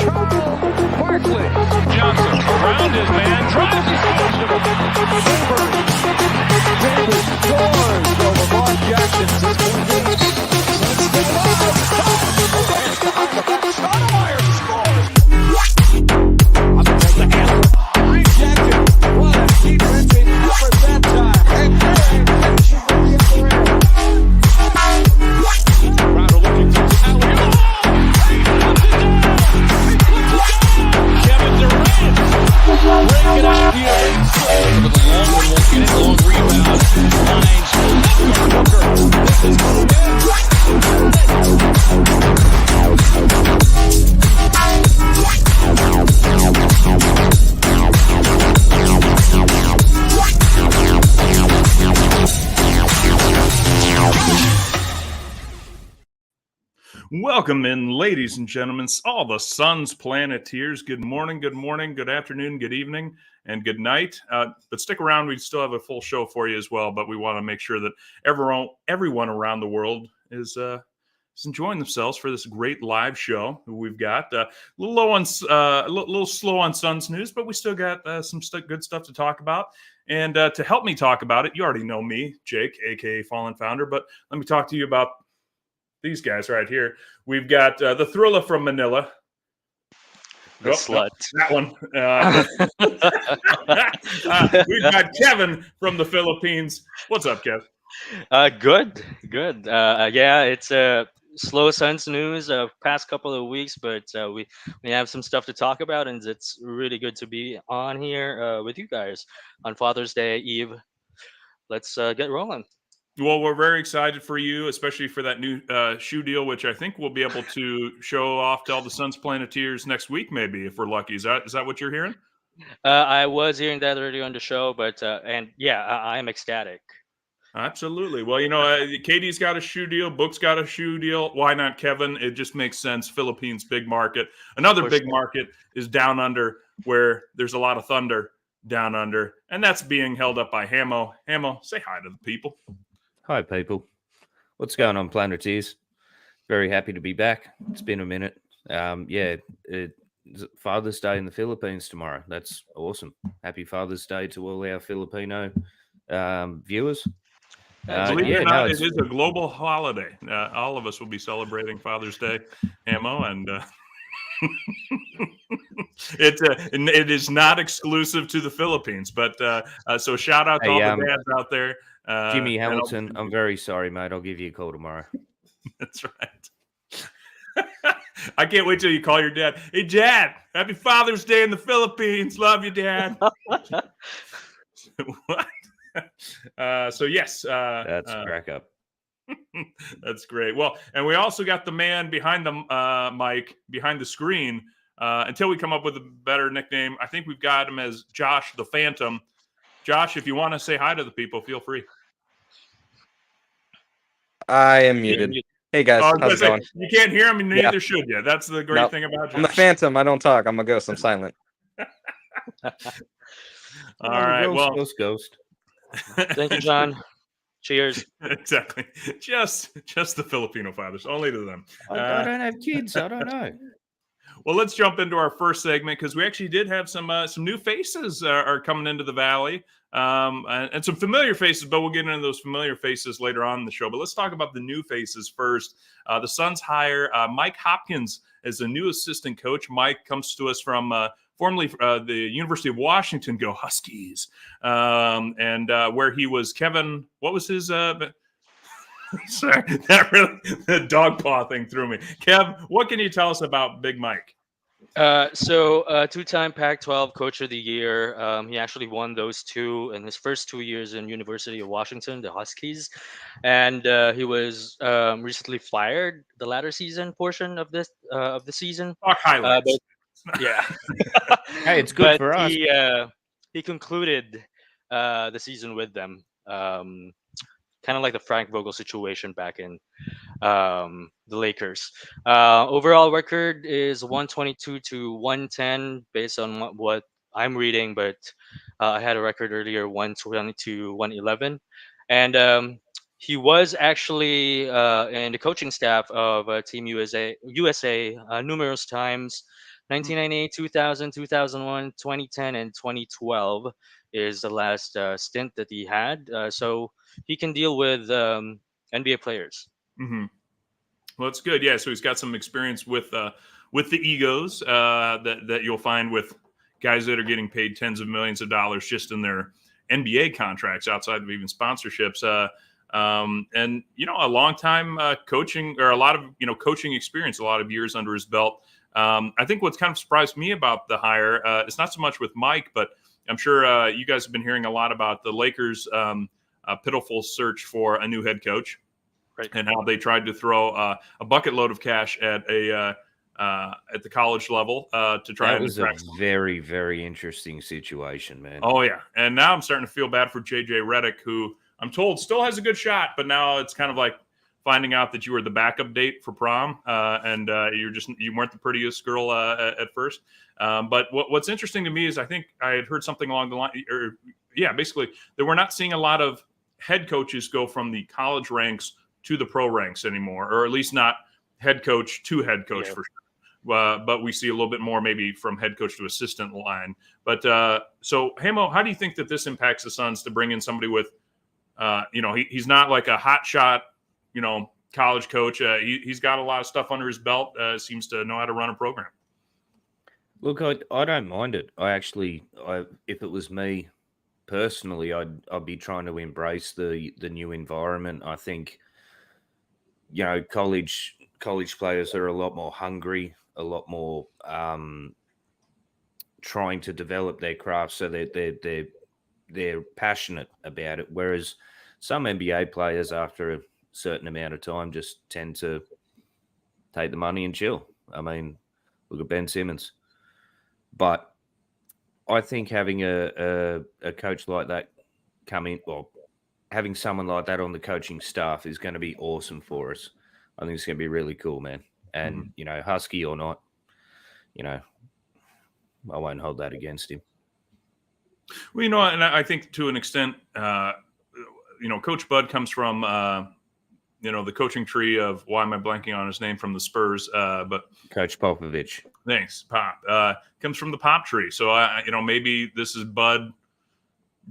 Barkley. Johnson around his man. Drives his Davis scores over Mark Jackson. Stoudemire scores. Mike Jackson. What a defensive effort that time. And Crowder looking for alley-oop. Kevin Durant. Break it out here. With the long one, won't get it. Long rebound. Finds Booker. This is Welcome in, ladies and gentlemen, all the Suns Planeteers. Good morning, good afternoon, good evening, and good night. But stick around. We still have a full show for you as well, but we want to make sure that everyone around the world is enjoying themselves for this great live show we've got. A little low on, a little slow on Suns news, but we still got some good stuff to talk about. And to help me talk about it, you already know me, Jake, aka Fallen Founder, but let me talk to you about these guys right here. We've got the Thriller from Manila. The slut. That one. We've got Kevin from the Philippines. What's up, Kev? Good. Yeah, it's slow Suns news past couple of weeks, but we have some stuff to talk about, and it's really good to be on here with you guys on Father's Day Eve. Let's get rolling. Well, we're very excited for you, especially for that new shoe deal, which I think we'll be able to show off to all the Suns Planeteers next week, maybe, if we're lucky. Is that what you're hearing? I was hearing that earlier on the show, but and yeah, I am ecstatic. Absolutely. Well, Katie's got a shoe deal. Book's got a shoe deal. Why not Kevin? It just makes sense. Philippines, big market. Another big market is down under, where there's a lot of thunder down under, and that's being held up by Hamo. Hamo, say hi to the people. Hi, people. What's going on, Planeteers? Very happy to be back. It's been a minute. It's Father's Day in the Philippines tomorrow. That's awesome. Happy Father's Day to all our Filipino viewers. Believe it or not, it is a global holiday. All of us will be celebrating Father's Day, Hamo, and it is not exclusive to the Philippines. But so shout out to all the dads out there. Jimmy Hamilton, I'm very sorry, mate. I'll give you a call tomorrow. That's right. I can't wait till you call your dad. Hey, Dad, happy Father's Day in the Philippines. Love you, Dad. What? So, yes. That's a crack up. That's great. Well, and we also got the man behind the mic, behind the screen. Until we come up with a better nickname, I think we've got him as Josh the Phantom. Josh, if you want to say hi to the people, feel free. I am muted. Hey guys, how's it going? You can't hear him, and neither should you. That's the great thing about you. I'm the Phantom. I don't talk. I'm a ghost. I'm silent. All right. Ghost. Thank you, John. Cheers. Exactly. Just the Filipino fathers, only to them. I don't have kids. I don't know. Well, let's jump into our first segment because we actually did have some new faces are coming into the Valley. And some familiar faces, but we'll get into those familiar faces later on in the show. But let's talk about the new faces first. The Suns hire Mike Hopkins as the new assistant coach. Mike comes to us from formerly the University of Washington, go Huskies, and where he was Kevin. What was his? Sorry, the dog paw thing threw me. Kev, what can you tell us about Big Mike? Two-time Pac-12 Coach of the Year. He actually won those two in his first 2 years in University of Washington, the Huskies, and he was recently fired the latter season portion of the season. Highlights. Yeah, hey, it's good for us. He concluded the season with them. Kind of like the Frank Vogel situation back in the Lakers. Overall record is 122 to 110 based on what I'm reading, but I had a record earlier, 120 to 111. And he was actually in the coaching staff of Team USA numerous times, 1998, 2000, 2001, 2010, and 2012 is the last stint that he had. So he can deal with NBA players. Mm-hmm. Well, that's good. Yeah, so he's got some experience with the egos that you'll find with guys that are getting paid tens of millions of dollars just in their NBA contracts outside of even sponsorships. And a long time coaching, or a lot of coaching experience, a lot of years under his belt. I think what's kind of surprised me about the hire, it's not so much with Mike, but I'm sure you guys have been hearing a lot about the Lakers' pitiful search for a new head coach. Right. And how they tried to throw a bucket load of cash at the college level to try. That was a very, very interesting situation, man. Oh yeah, and now I'm starting to feel bad for JJ Redick, who I'm told still has a good shot, but now it's kind of like finding out that you were the backup date for prom, and you weren't the prettiest girl at first. But what's interesting to me is I think I had heard something along the line, basically that we're not seeing a lot of head coaches go from the college ranks to the pro ranks anymore, or at least not head coach to head coach for sure. But we see a little bit more maybe from head coach to assistant line. But so, Hamo, how do you think that this impacts the Suns to bring in somebody with, he's not like a hot shot, college coach. He's got a lot of stuff under his belt, seems to know how to run a program. Look, I don't mind it. If it was me personally, I'd be trying to embrace the new environment. I think, college players are a lot more hungry, a lot more trying to develop their craft, so they're passionate about it. Whereas some NBA players, after a certain amount of time, just tend to take the money and chill. I mean, look at Ben Simmons. But I think having a coach like that come in, well, having someone like that on the coaching staff is going to be awesome for us. I think it's going to be really cool, man. And, Husky or not, I won't hold that against him. Well, and I think to an extent, Coach Bud comes from, the coaching tree of, why am I blanking on his name, from the Spurs? But Coach Popovich. Thanks, Pop. Comes from the Pop tree. So, maybe this is Bud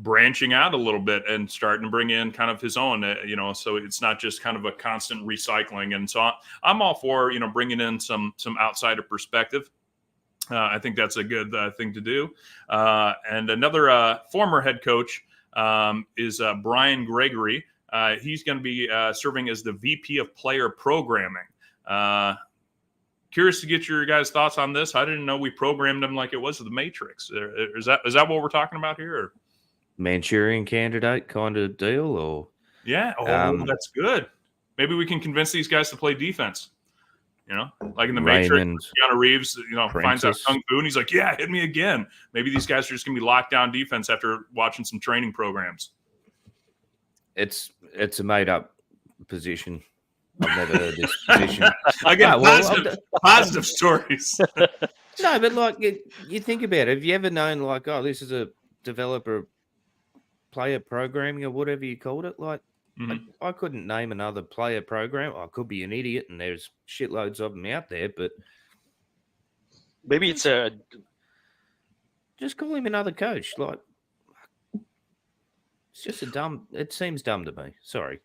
branching out a little bit and starting to bring in kind of his own, so it's not just kind of a constant recycling. And so I'm all for, bringing in some outsider perspective. I think that's a good thing to do. And another former head coach is Brian Gregory. He's going to be serving as the VP of Player Programming. Curious to get your guys' thoughts on this. I didn't know we programmed them like it was the Matrix. Is that what we're talking about here? Or? Manchurian Candidate kind of deal, or that's good. Maybe we can convince these guys to play defense. Like in the Matrix, Keanu Reeves, finds out Kung Fu and he's like, yeah, hit me again. Maybe these guys are just gonna be locked down defense after watching some training programs. It's a made up position. I've never heard this position. Again, positive stories. No, but like you think about it. Have you ever known like, oh, this is a developer player programming or whatever you called it? Like, I couldn't name another player program. I could be an idiot, and there's shitloads of them out there. But maybe it's just call him another coach. Like, it's just it seems dumb to me. Sorry.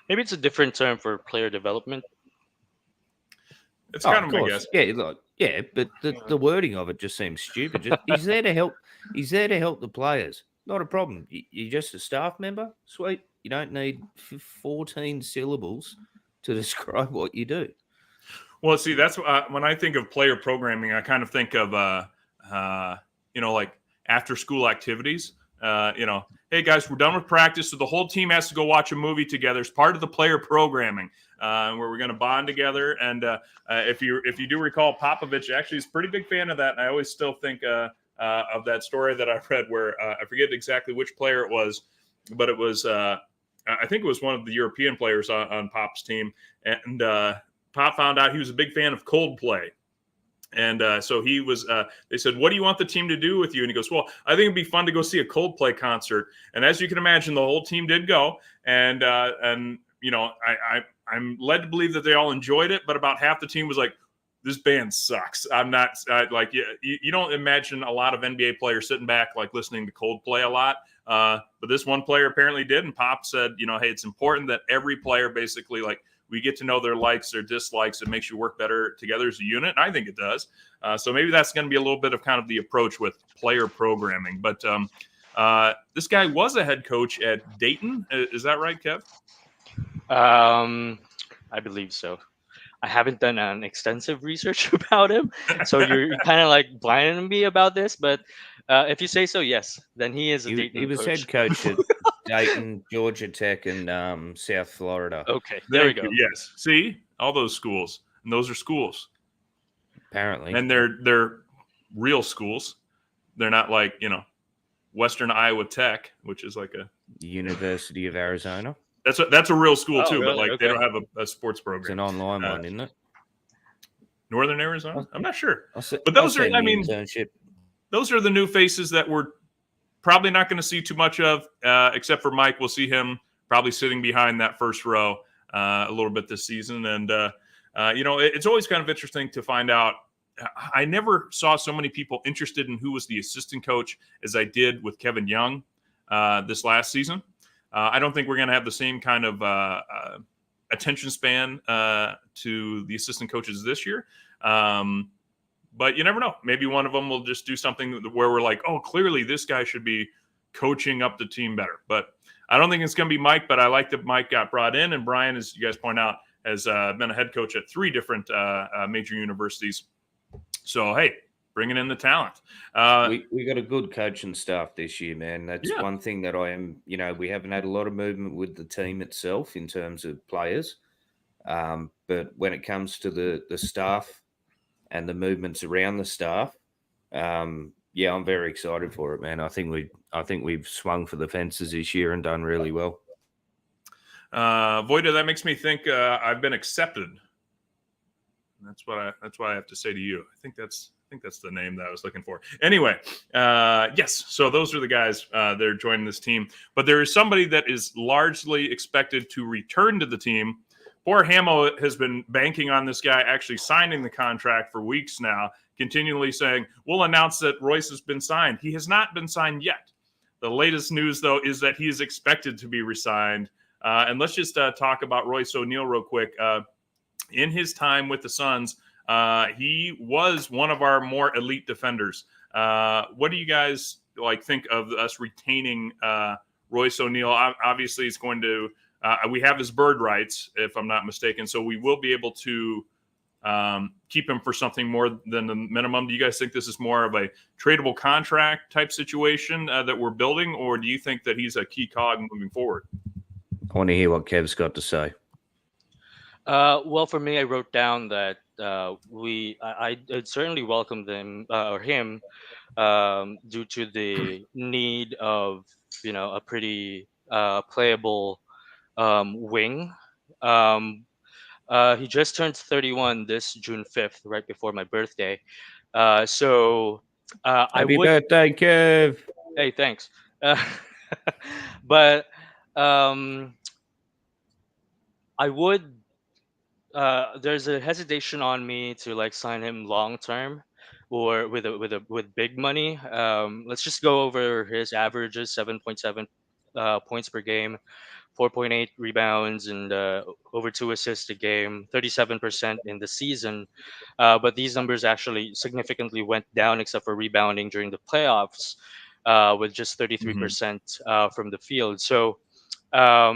Maybe it's a different term for player development. It's kind of, I guess. Yeah, but the wording of it just seems stupid. He's there to help. He's there to help the players. Not a problem. You're just a staff member. Sweet. You don't need 14 syllables to describe what you do. Well, see, that's when I think of player programming, I kind of think of, like after school activities. Hey guys, we're done with practice, so the whole team has to go watch a movie together. It's part of the player programming, where we're going to bond together. And if you do recall, Popovich actually is a pretty big fan of that. And I always still think of that story that I read where I forget exactly which player it was, but it was I think it was one of the European players on Pop's team, and Pop found out he was a big fan of Coldplay. And so he was, they said, what do you want the team to do with you? And he goes, well, I think it'd be fun to go see a Coldplay concert. And as you can imagine, the whole team did go. And I'm led to believe that they all enjoyed it. But about half the team was like, this band sucks. I'm not like you don't imagine a lot of NBA players sitting back like listening to Coldplay a lot. But this one player apparently did, and Pop said, hey, it's important that every player basically like we get to know their likes, their dislikes. It makes you work better together as a unit. And I think it does. So maybe that's going to be a little bit of kind of the approach with player programming. But this guy was a head coach at Dayton. Is that right, Kev? I believe so. I haven't done an extensive research about him, so you're kind of like blinding me about this. But if you say so, yes, then he is a Dayton He was coach. head coach at Dayton, Georgia Tech, and South Florida. Okay, there we go. Yes, see all those schools, and those are schools. Apparently, and they're real schools. They're not like Western Iowa Tech, which is like a University of Arizona. That's a real school too, really? but like Okay. they don't have a sports program. It's an online one, isn't it? Northern Arizona? I'm not sure. But those are, internship. Those are the new faces that we're probably not going to see too much of, except for Mike. We'll see him probably sitting behind that first row a little bit this season. And, it's always kind of interesting to find out. I never saw so many people interested in who was the assistant coach as I did with Kevin Young this last season. I don't think we're going to have the same kind of attention span to the assistant coaches this year. But you never know. Maybe one of them will just do something where we're like, oh, clearly this guy should be coaching up the team better. But I don't think it's going to be Mike, but I like that Mike got brought in. And Brian, as you guys point out, has been a head coach at 3 different major universities. So, hey, bringing in the talent. We got a good coaching staff this year, man. That's one thing that I am, we haven't had a lot of movement with the team itself in terms of players. But when it comes to the staff and the movements around the staff, I'm very excited for it, man. I think we've swung for the fences this year and done really well. Voida, that makes me think I've been accepted. That's what I have to say to you. I think that's the name that I was looking for. Anyway, yes. So those are the guys that are joining this team. But there is somebody that is largely expected to return to the team. Poor Hamo has been banking on this guy actually signing the contract for weeks now, continually saying, we'll announce that Royce has been signed. He has not been signed yet. The latest news, though, is that he is expected to be re-signed. And let's just talk about Royce O'Neal real quick. In his time with the Suns, he was one of our more elite defenders. What do you guys think of us retaining Royce O'Neal? Obviously, it's going to we have his bird rights, if I'm not mistaken, so we will be able to keep him for something more than the minimum. Do you guys think this is more of a tradable contract type situation that we're building, or do you think that he's a key cog moving forward? I want to hear what Kev's got to say. Well, for me, I wrote down that I'd certainly welcome them or him due to the need of a pretty playable wing. He just turned 31 this June 5th, right before my birthday. So Happy birthday, Kev! Hey, thanks. But I would. There's a hesitation on me to sign him long term, or with big money. Let's just go over his averages: 7.7 points per game, 4.8 rebounds, and over 2 assists a game, 37% in the season. But these numbers actually significantly went down, except for rebounding during the playoffs, with just 33% from the field. So. Let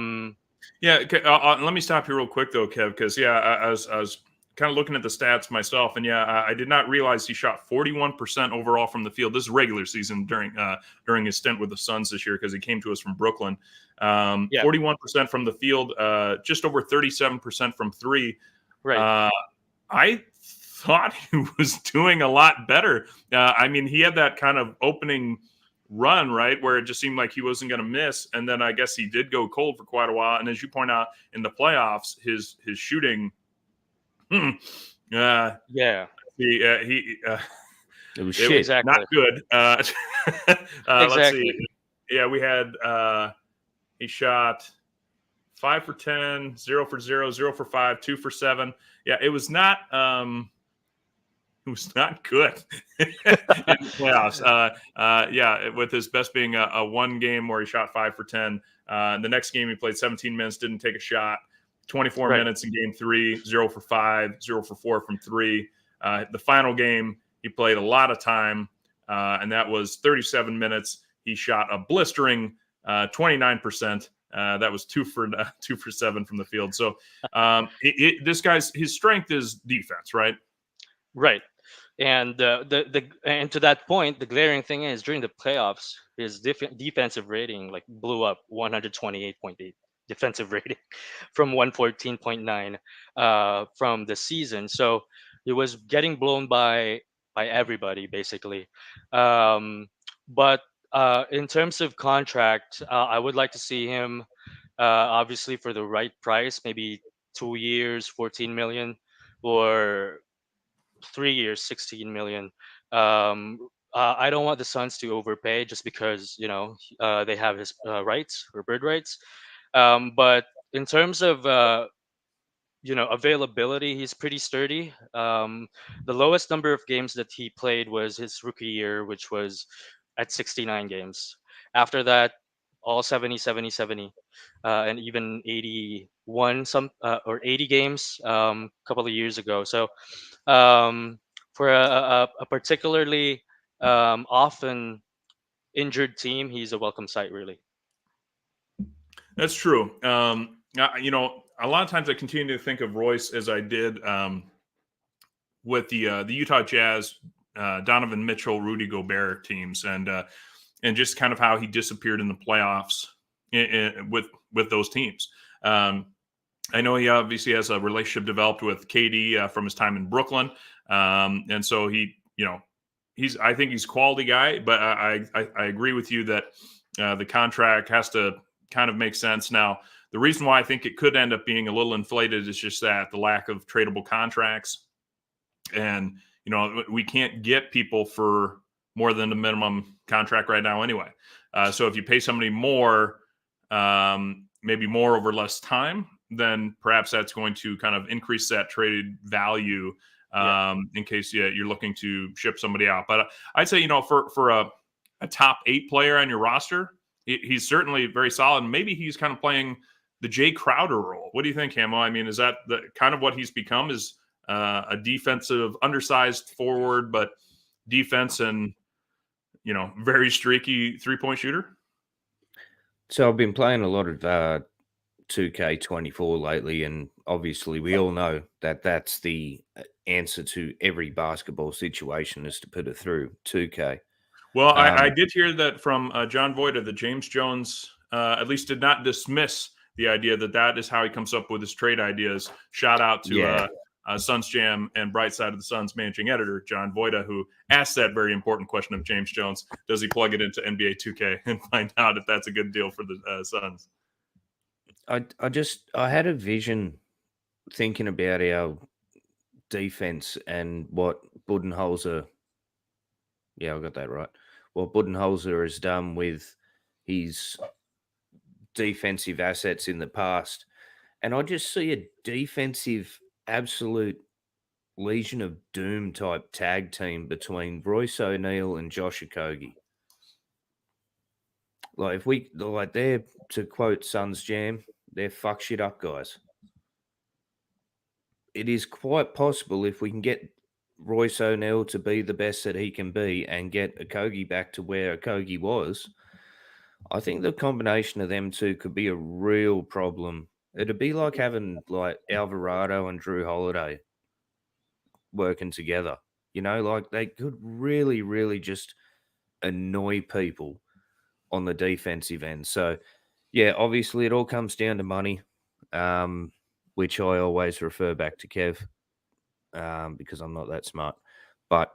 me stop you real quick though, Kev, because I was kind of looking at the stats myself, and I did not realize he shot 41% overall from the field. This is regular season during his stint with the Suns this year, because he came to us from Brooklyn. 41% from the field, just over 37% from 3. Right. I thought he was doing a lot better. He had that kind of opening run, right, where it just seemed like he wasn't going to miss, and then I guess he did go cold for quite a while. And as you point out, in the playoffs, his shooting, it was shit. Exactly. Not good. Exactly. Let's see. Yeah, we had he shot 5 for 10, 0 for 0, 0 for 5, 2 for 7. Yeah, it was not was not good in the playoffs. Yeah, with his best being a one game where he shot 5 for 10. The next game he played 17 minutes, didn't take a shot. 24 minutes in game 3, 0 for 5, 0 for 4 from 3. The final game, he played a lot of time, and that was 37 minutes. He shot a blistering 29%. That was 2 for 7 from the field. So this guy's his strength is defense, right? Right. And and to that point, the glaring thing is during the playoffs, his defensive rating like blew up 128.8 defensive rating from 114.9 from the season. So it was getting blown by everybody basically. But in terms of contract, I would like to see him obviously for the right price, maybe 2 years, 14 million, or 3 years, 16 million. I don't want the Suns to overpay just because they have his rights or bird rights. But in terms of availability, he's pretty sturdy. The lowest number of games that he played was his rookie year, which was at 69 games. After that, all 70, 70, 70, and even 81 or 80 games a couple of years ago. So for a particularly often injured team, he's a welcome sight, really. That's true. A lot of times I continue to think of Royce as I did with the Utah Jazz, Donovan Mitchell, Rudy Gobert teams, and just kind of how he disappeared in the playoffs with those teams. I know he obviously has a relationship developed with KD from his time in Brooklyn, and so I think he's a quality guy, but I agree with you that the contract has to kind of make sense. Now, the reason why I think it could end up being a little inflated is just that the lack of tradable contracts. And, we can't get people for more than the minimum contract right now anyway. So if you pay somebody more, maybe more over less time, then perhaps that's going to kind of increase that trade value in case you're looking to ship somebody out. But I'd say, for a top 8 player on your roster, he's certainly very solid. Maybe he's kind of playing the Jay Crowder role. What do you think, Hamo? I mean, is that the kind of what he's become, is a defensive, undersized forward, but defense and, very streaky 3-point shooter? So I've been playing a lot of 2K24 lately, and obviously we all know that that's the answer to every basketball situation, is to put it through 2K. Well, I did hear that from John Voida that James Jones at least did not dismiss the idea that is how he comes up with his trade ideas. Shout out to Suns Jam and Bright Side of the Suns managing editor, John Voida, who asked that very important question of James Jones. Does he plug it into NBA 2K and find out if that's a good deal for the Suns? I had a vision thinking about our defense and what Budenholzer, I got that right, what Budenholzer has done with his defensive assets in the past. And I just see a defensive absolute Legion of Doom type tag team between Royce O'Neal and Josh Okogie. Like, they're, to quote Suns Jam, they're fuck shit up guys. It is quite possible, if we can get Royce O'Neal to be the best that he can be and get Okogie back to where Okogie was, I think the combination of them two could be a real problem. It'd be like having like Alvarado and Drew Holiday working together. Like they could really, really just annoy people on the defensive end. So, yeah, obviously it all comes down to money, which I always refer back to Kev because I'm not that smart. But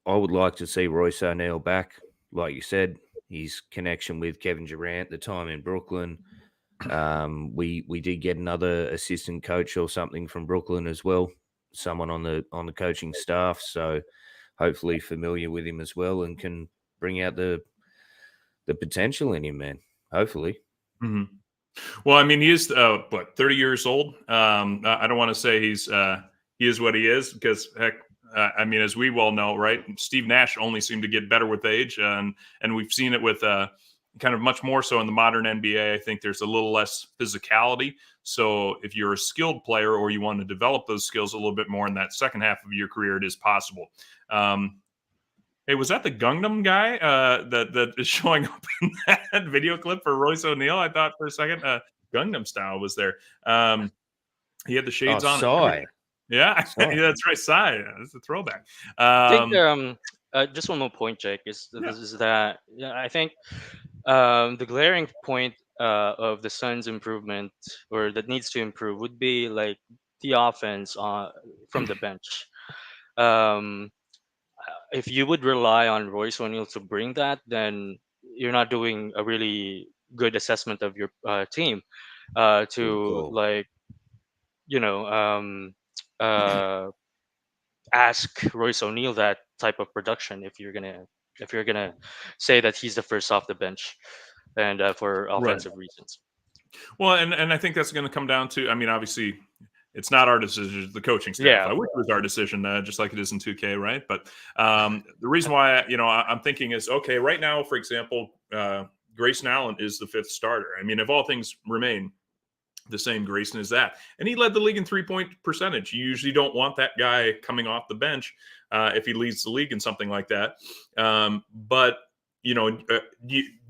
I would like to see Royce O'Neal back. Like you said, his connection with Kevin Durant, the time in Brooklyn. We did get another assistant coach or something from Brooklyn as well, someone on the coaching staff. So hopefully familiar with him as well and can bring out the potential in him, man. Hopefully. Mm-hmm. Well, I mean, he is 30 years old. I don't want to say he is what he is, because heck, I mean, as we well know, right? Steve Nash only seemed to get better with age, and we've seen it with kind of much more so in the modern NBA. I think there's a little less physicality. So if you're a skilled player or you want to develop those skills a little bit more in that second half of your career, it is possible. Hey, was that the Gangnam guy that is showing up in that video clip for Royce O'Neal? I thought for a second, Gangnam Style was there. He had the shades on. Psy. Yeah, Psy. yeah, that's right. Psy. Yeah, that's a throwback. I think just one more point, Jake, is that I think the glaring point of the Suns' improvement, or that needs to improve, would be like the offense from the bench. Um, if you would rely on Royce O'Neal to bring that, then you're not doing a really good assessment of your team. To call. like you know uh, ask Royce O'Neal that type of production if you're gonna say that he's the first off the bench and for Right. offensive reasons. Well, and I think that's going to come down to. I mean, obviously, it's not our decision; it's the coaching staff. Yeah, I wish it was our decision, just like it is in 2K, right? But the reason why I'm thinking is okay. Right now, for example, Grayson Allen is the fifth starter. I mean, if all things remain the same, Grayson is that, and he led the league in 3-point percentage. You usually don't want that guy coming off the bench if he leads the league in something like that. But do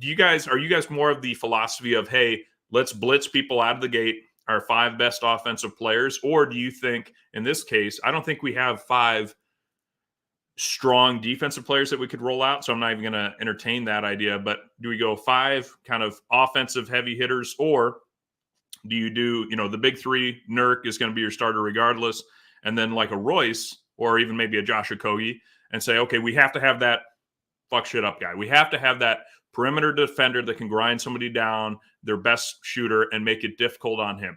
you guys are you guys more of the philosophy of, hey, let's blitz people out of the gate, our 5 best offensive players, or do you think in this case, I don't think we have 5 strong defensive players that we could roll out, so I'm not even going to entertain that idea. But do we go 5 kind of offensive heavy hitters, or do you do, the big 3, Nurk is going to be your starter regardless, and then like a Royce or even maybe a Josh Okogie, and say, okay, we have to have that fuck shit up guy. We have to have that perimeter defender that can grind somebody down, their best shooter, and make it difficult on him.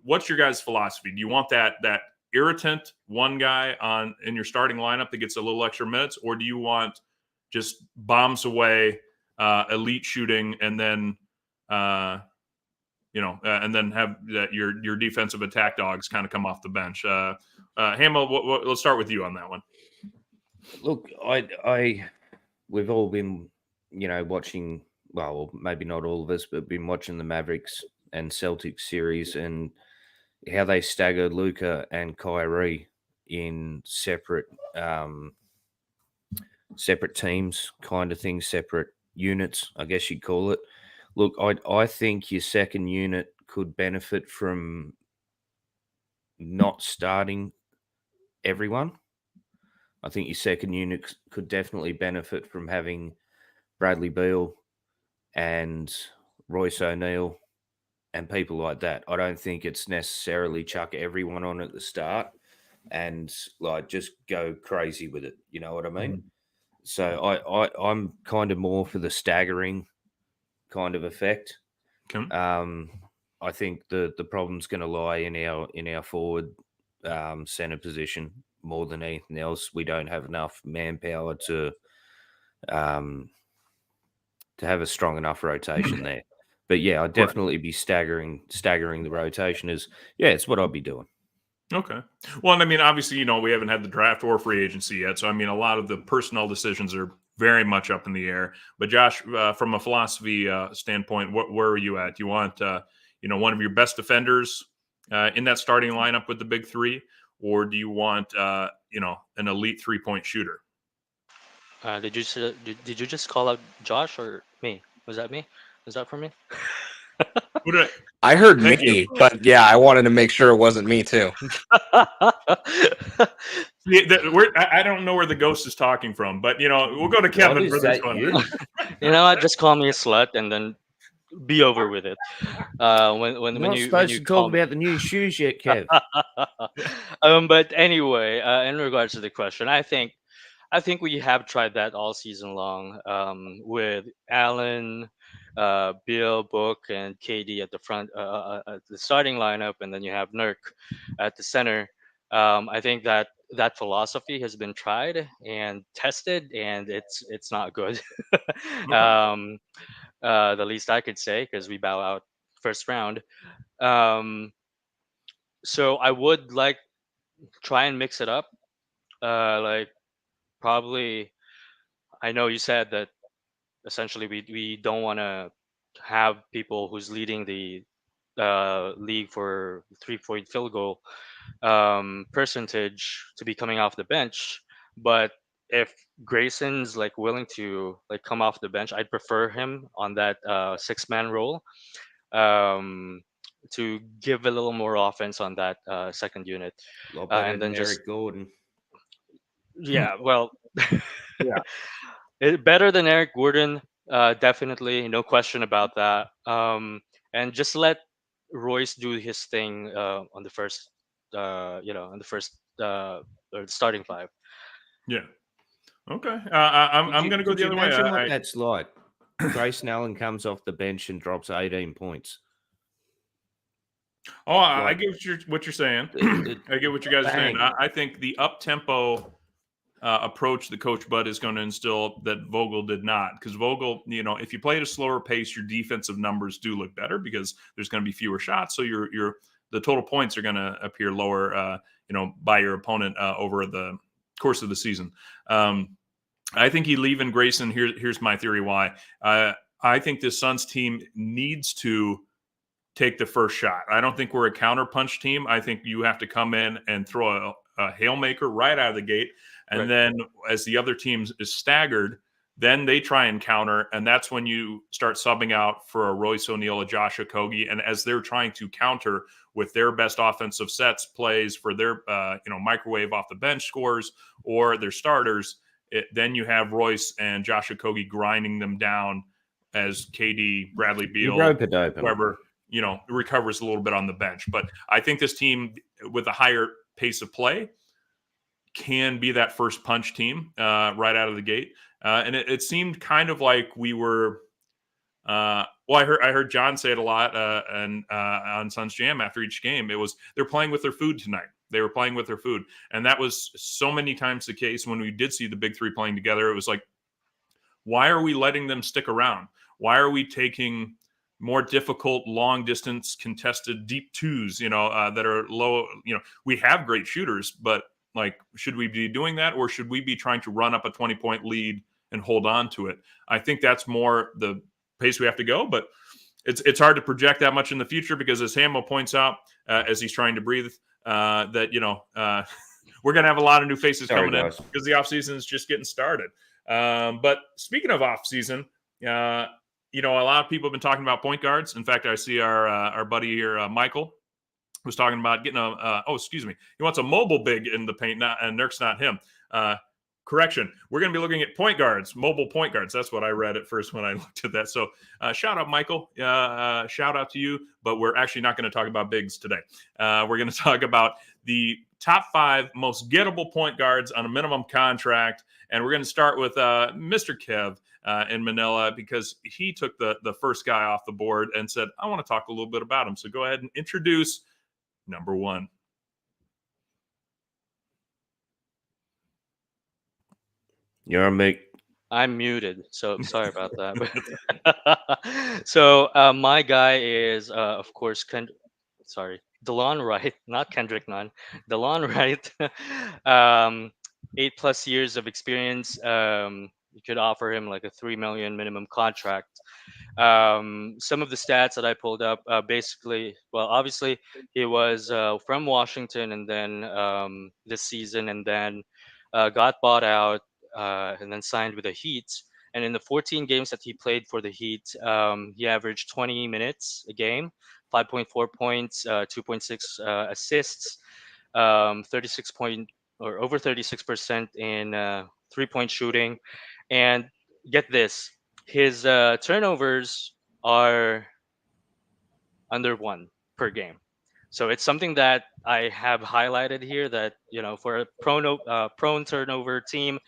What's your guys' philosophy? Do you want that irritant one guy in your starting lineup that gets a little extra minutes, or do you want just bombs away, elite shooting, and then and then have your defensive attack dogs kind of come off the bench? Hamill, let's start with you on that one. Look, we've all been, watching. Well, maybe not all of us, but been watching the Mavericks and Celtics series and how they staggered Luka and Kyrie in separate teams, kind of thing, separate units, I guess you'd call it. Look, I think your second unit could benefit from not starting everyone. I think your second unit could definitely benefit from having Bradley Beal and Royce O'Neal and people like that. I don't think it's necessarily chuck everyone on at the start and like just go crazy with it. You know what I mean? Mm-hmm. So I'm kind of more for the staggering kind of effect. Okay. I think the problem's going to lie in our forward center position more than anything else. We don't have enough manpower to have a strong enough rotation there. But yeah, I'd definitely be staggering the rotation. It's what I'd be doing. Okay. Well, and I mean, obviously, we haven't had the draft or free agency yet. So, I mean, a lot of the personnel decisions are very much up in the air. But Josh, from a philosophy standpoint, where are you at? Do you want, one of your best defenders in that starting lineup with the big 3? Or do you want, an elite 3-point shooter? Did you just call out Josh or me? Was that me? Was that for me? I heard me, but yeah, I wanted to make sure it wasn't me too. I don't know where the ghost is talking from, but we'll go to Kevin for this one. You know what? Just call me a slut and then be over with it. When you talk about the new shoes yet, Kev. But anyway, in regards to the question, I think we have tried that all season long with Allen, Bill, Book, and KD at the front, at the starting lineup, and then you have Nurk at the center. I think that philosophy has been tried and tested, and it's not good. The least I could say, because we bow out first round. So I would try and mix it up. Like probably, I know you said that essentially we don't want to have people who's leading the league for 3 point field goal percentage to be coming off the bench. But if Grayson's like willing to like come off the bench, I'd prefer him on that 6 man role, um, to give a little more offense on that second unit, A lot better and then than just Eric Gordon. yeah, well, Yeah. better than Eric Gordon, definitely, no question about that. And just let Royce do his thing on the first, on the first or the starting five. Yeah. Okay. I'm going to go Could the you other way. imagine what that's like? Grayson Allen comes off the bench and drops 18 points. I Like, get what you're saying. it- I get what you guys are saying. bang. I think the up tempo approach that Coach Bud is going to instill that Vogel did not. Because Vogel, if you play at a slower pace, your defensive numbers do look better because there's going to be fewer shots, so the total points are going to appear lower, by your opponent over the course of the season. I think you leave in Grayson. Here's my theory why. I think this Suns team needs to take the first shot. I don't think we're a counterpunch team. I think you have to come in and throw a Hailmaker right out of the gate. And Right. then as the other team is staggered, then they try and counter. And that's when you start subbing out for a Royce O'Neal, a Josh Okogie. And as they're trying to counter with their best offensive sets, plays for their, microwave off the bench scores or their starters, then you have Royce and Josh Okogie grinding them down as KD, Bradley You Beal, rope it open. whoever, recovers a little bit on the bench. But I think this team with a higher pace of play can be that first punch team right out of the gate. And it seemed kind of like we were. I heard John say it a lot, and on Suns Jam after each game, it was they're playing with their food tonight. They were playing with their food, and that was so many times the case when we did see the big three playing together. It was like, why are we letting them stick around? Why are we taking more difficult, long distance, contested deep twos? That are low. We have great shooters, but like, should we be doing that, or should we be trying to run up a 20-point lead and hold on to it? I think that's more the pace we have to go, but it's hard to project that much in the future because, as Hamill points out, as he's trying to breathe, that we're going to have a lot of new faces coming in because the offseason is just getting started. But speaking of offseason, a lot of people have been talking about point guards. In fact, I see our buddy here, Michael, was talking about getting he wants a mobile big in the paint, and Nurk's not him. Correction. We're going to be looking at point guards, mobile point guards. That's what I read at first when I looked at that. So shout out, Michael. Shout out to you. But we're actually not going to talk about bigs today. We're going to talk about the top 5 most gettable point guards on a minimum contract. And we're going to start with Mr. Kev in Manila because he took the first guy off the board and said, I want to talk a little bit about him. So go ahead and introduce number 1. You're on mute. I'm muted, so sorry about that. So my guy is, of course, DeLon Wright, not Kendrick Nunn. DeLon Wright, 8+ years of experience. You could offer him like a 3 million minimum contract. Some of the stats that I pulled up, basically, well, obviously he was from Washington, and then this season, and then got bought out, and then signed with the Heat. And in the 14 games that he played for the Heat, he averaged 20 minutes a game, 5.4 points, 2.6 assists, 36 point or over 36% in 3-point shooting, and get this, his turnovers are under 1 per game. So it's something that I have highlighted here that, for a prone turnover team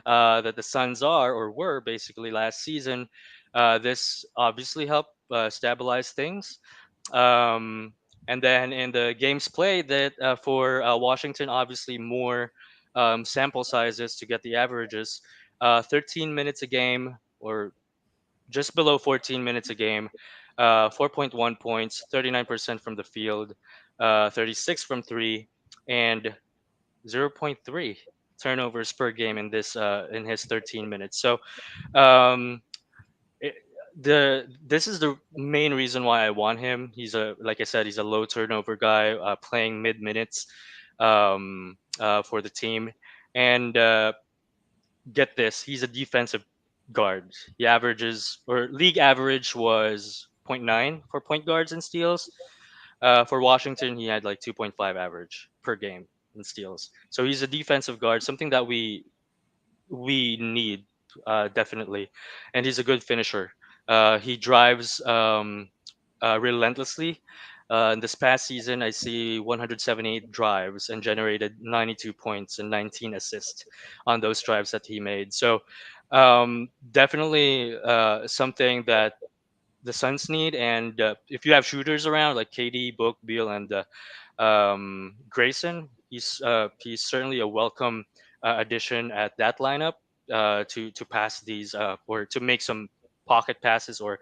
that the Suns are or were basically last season, this obviously helped stabilize things. And then in the games played, that for Washington, obviously more sample sizes to get the averages. 13 minutes a game, or just below 14 minutes a game, 4.1 points, 39% from the field, 36 from 3, and 0.3 turnovers per game in his 13 minutes. So um, it, this is the main reason why I want him. Like I said, he's a low turnover guy, playing mid minutes for the team, and get this, he's a defensive guard. He averages, or league average was 0.9 for point guards and steals. For Washington, he had like 2.5 average per game in steals. So he's a defensive guard, something that we need definitely, and he's a good finisher. He drives relentlessly. In this past season, I see 178 drives and generated 92 points and 19 assists on those drives that he made. So definitely something that the Suns need. And if you have shooters around like KD, Book, Beal, and Grayson, he's certainly a welcome addition at that lineup to pass these or to make some pocket passes or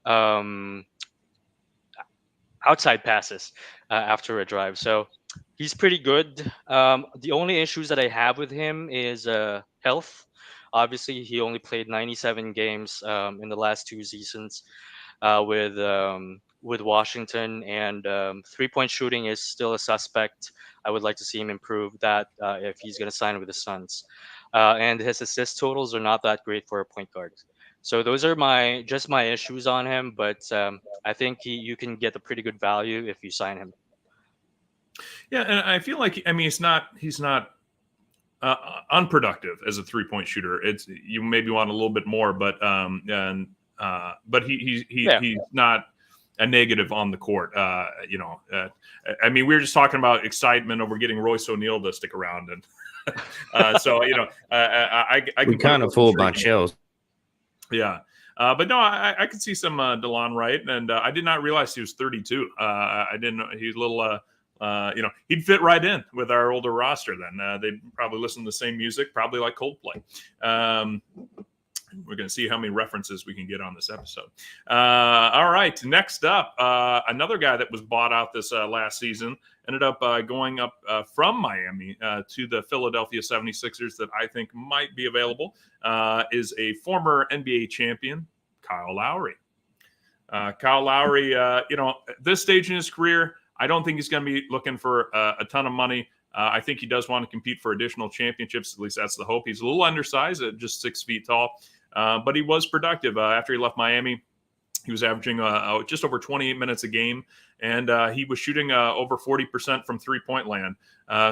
um, outside passes after a drive. So he's pretty good. The only issues that I have with him is health. Obviously, he only played 97 games in the last 2 seasons with Washington, and 3-point shooting is still a suspect. I would like to see him improve that if he's going to sign with the Suns. And his assist totals are not that great for a point guard. So those are my issues on him, but I think you can get a pretty good value if you sign him. Yeah, and I feel like he's not unproductive as a 3-point shooter. It's you maybe want a little bit more, but he's not a negative on the court. We were just talking about excitement over getting Royce O'Neal to stick around, and so I we can't afford Montiel. Yeah. But no, I could see some DeLon Wright, and I did not realize he was 32. I didn't know he's a little, he'd fit right in with our older roster then. They'd probably listen to the same music, probably like Coldplay. We're going to see how many references we can get on this episode. All right. Next up, another guy that was bought out this last season ended up going up from Miami to the Philadelphia 76ers that I think might be available is a former NBA champion, Kyle Lowry. Kyle Lowry, at this stage in his career, I don't think he's going to be looking for a ton of money. I think he does want to compete for additional championships. At least that's the hope. He's a little undersized at just 6 feet tall, but he was productive after he left Miami. He was averaging just over 28 minutes a game, and he was shooting over 40% from three-point land.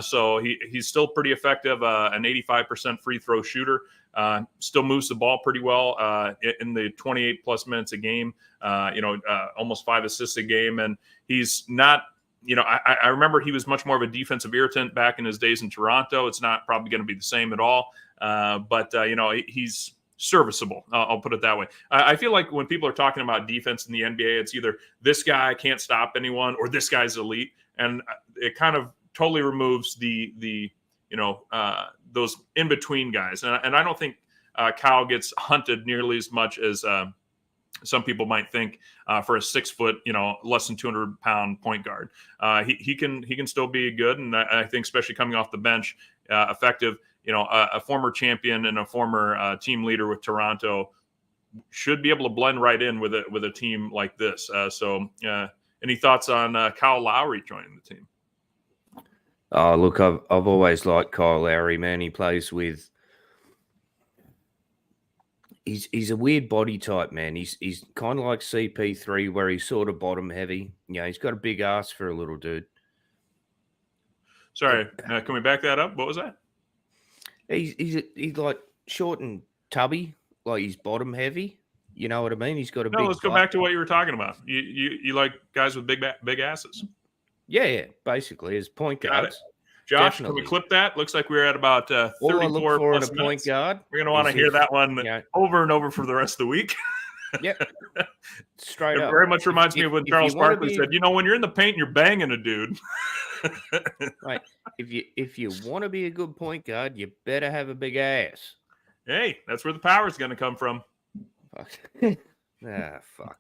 So he's still pretty effective, an 85% free throw shooter. Still moves the ball pretty well in the 28-plus minutes a game, almost 5 assists a game. And he's not, I remember he was much more of a defensive irritant back in his days in Toronto. It's not probably going to be the same at all. But he's serviceable. I'll put it that way. I feel like when people are talking about defense in the NBA, it's either this guy can't stop anyone or this guy's elite, and it kind of totally removes the those in between guys. And I don't think Kyle gets hunted nearly as much as some people might think for a 6 foot, less than 200-pound point guard. He can still be good, and I think especially coming off the bench, effective. A former champion and a former team leader with Toronto should be able to blend right in with a team like this. So, any thoughts on Kyle Lowry joining the team? Oh, look, I've always liked Kyle Lowry, man. He plays with. He's a weird body type, man. He's kind of like CP3, where he's sort of bottom heavy. He's got a big ass for a little dude. Sorry, can we back that up? What was that? He's like short and tubby, like he's bottom heavy. You know what I mean? He's got a big. Let's go back to what you were talking about. You like guys with big asses? Yeah, basically as point guards. Josh, Definitely. Can we clip that? Looks like we're at about 34 for plus a minutes. Point guard. We're going to want to hear that one over and over for the rest of the week. Yep. Straight up. It very much reminds me of when Charles Barkley said, when you're in the paint and you're banging a dude. Right. If you want to be a good point guard, you better have a big ass. Hey, that's where the power is going to come from. Fuck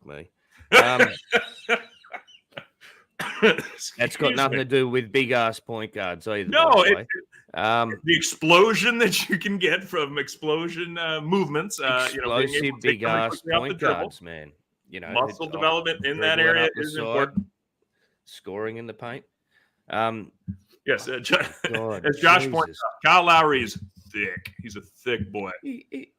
me. That's got nothing to do with big ass point guards either. No, by the way. The explosion that you can get from explosion movements, being Explosive able to take big somebody ass quickly off the point dribble. guards, man. Muscle development in that dribbling area up the is side, important. Scoring in the paint. Yes, God, as Josh pointed Jesus. out, Kyle Lowry is thick. He's a thick boy.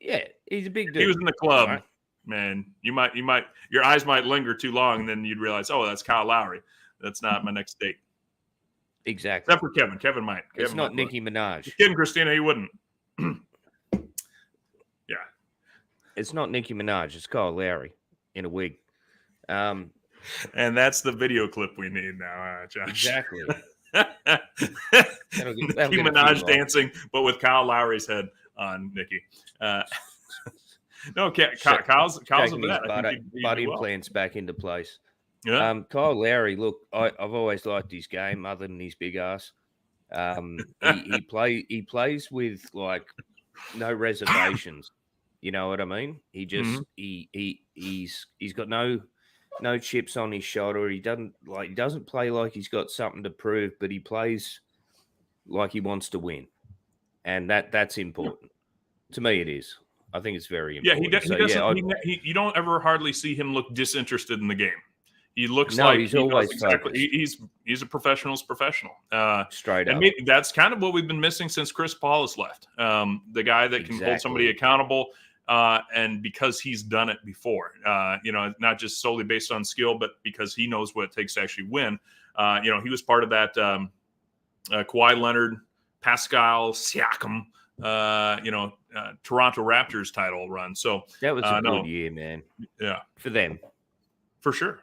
Yeah, he's a big dude. He was in the club, right? man. Your eyes might linger too long, and then you'd realize, oh, that's Kyle Lowry. That's not my next date. Exactly. Except for Kevin. Kevin might. It's Kevin not might Nicki Minaj. Just kidding, Christina. He wouldn't. Yeah. It's not Nicki Minaj. It's Kyle Lowry in a wig. And that's the video clip we need now, Josh. Exactly. Nicki Minaj dancing, but with Kyle Lowry's head on Nicki. No, Kyle's a vet. Body implants back into place. Yeah. Kyle Lowry, look, I've always liked his game, other than his big ass. He plays with like no reservations. You know what I mean? He just he's got no chips on his shoulder. He doesn't play like he's got something to prove, but he plays like he wants to win, and that's important to me. It is. I think it's very important. Yeah, he doesn't. You don't ever hardly see him look disinterested in the game. He looks he's always exactly. He's a professional's professional. Straight up. And maybe that's kind of what we've been missing since Chris Paul has left. The guy that can hold somebody accountable, and because he's done it before. Not just solely based on skill, but because he knows what it takes to actually win. He was part of that Kawhi Leonard, Pascal Siakam, Toronto Raptors title run. So that was a good year, man. Yeah, for them, for sure.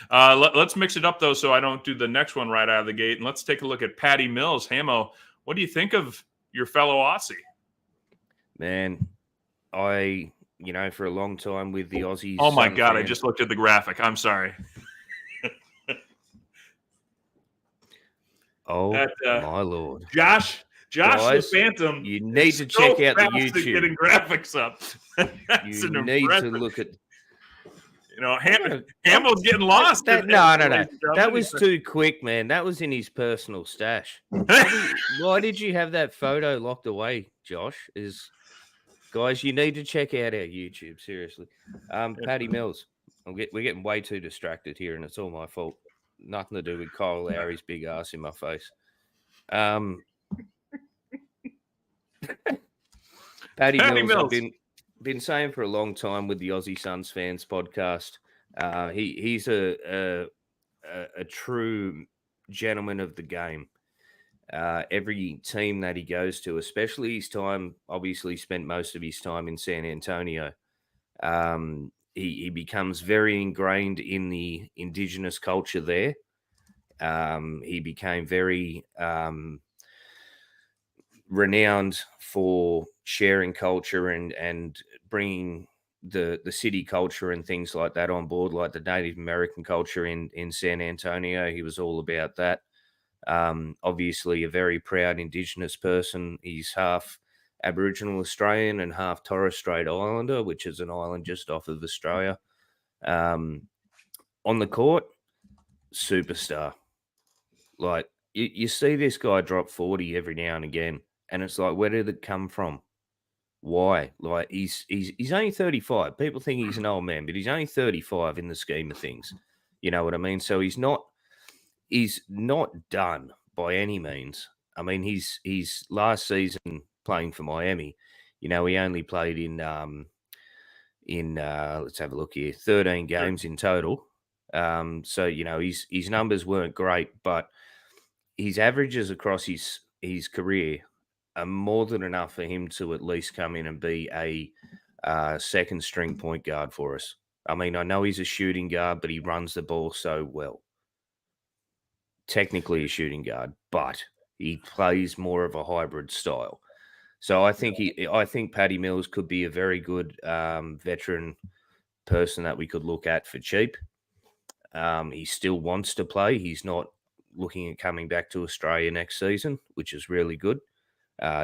Let's mix it up though, so I don't do the next one right out of the gate. And let's take a look at Patty Mills. Hamo, what do you think of your fellow Aussie? Man, for a long time with the Aussies. Oh my God, I just looked at the graphic. I'm sorry. My Lord. Josh Guys, the Phantom. You need to check out the YouTube. Getting graphics up. You need to look at. Hamo's getting lost. No. That was too quick, man. That was in his personal stash. Why did you have that photo locked away, Josh? Guys, you need to check out our YouTube. Seriously. Patty Mills. We're getting way too distracted here, and it's all my fault. Nothing to do with Kyle Lowry's big ass in my face. Patty Mills. I've been saying for a long time with the Aussie Suns Fans podcast. He's a true gentleman of the game. Every team that he goes to, especially his time, obviously spent most of his time in San Antonio. He becomes very ingrained in the indigenous culture there. He became very renowned for sharing culture and bringing the city culture and things like that on board, like the Native American culture in San Antonio. He was all about that. Obviously a very proud Indigenous person. He's half Aboriginal Australian and half Torres Strait Islander, which is an island just off of Australia. On the court, superstar. Like, you see this guy drop 40 every now and again, and it's like, where did it come from? Why? Like, he's only 35. People think he's an old man, but he's only 35 in the scheme of things. You know what I mean? So he's not done by any means. I mean, he's last season playing for Miami. He only played in let's have a look here, 13 games in total. So his numbers weren't great, but his averages across his career are more than enough for him to at least come in and be a second string point guard for us. I mean, I know he's a shooting guard, but he runs the ball so well. Technically a shooting guard, but he plays more of a hybrid style. So I think Patty Mills could be a very good veteran person that we could look at for cheap. He still wants to play. He's not looking at coming back to Australia next season, which is really good.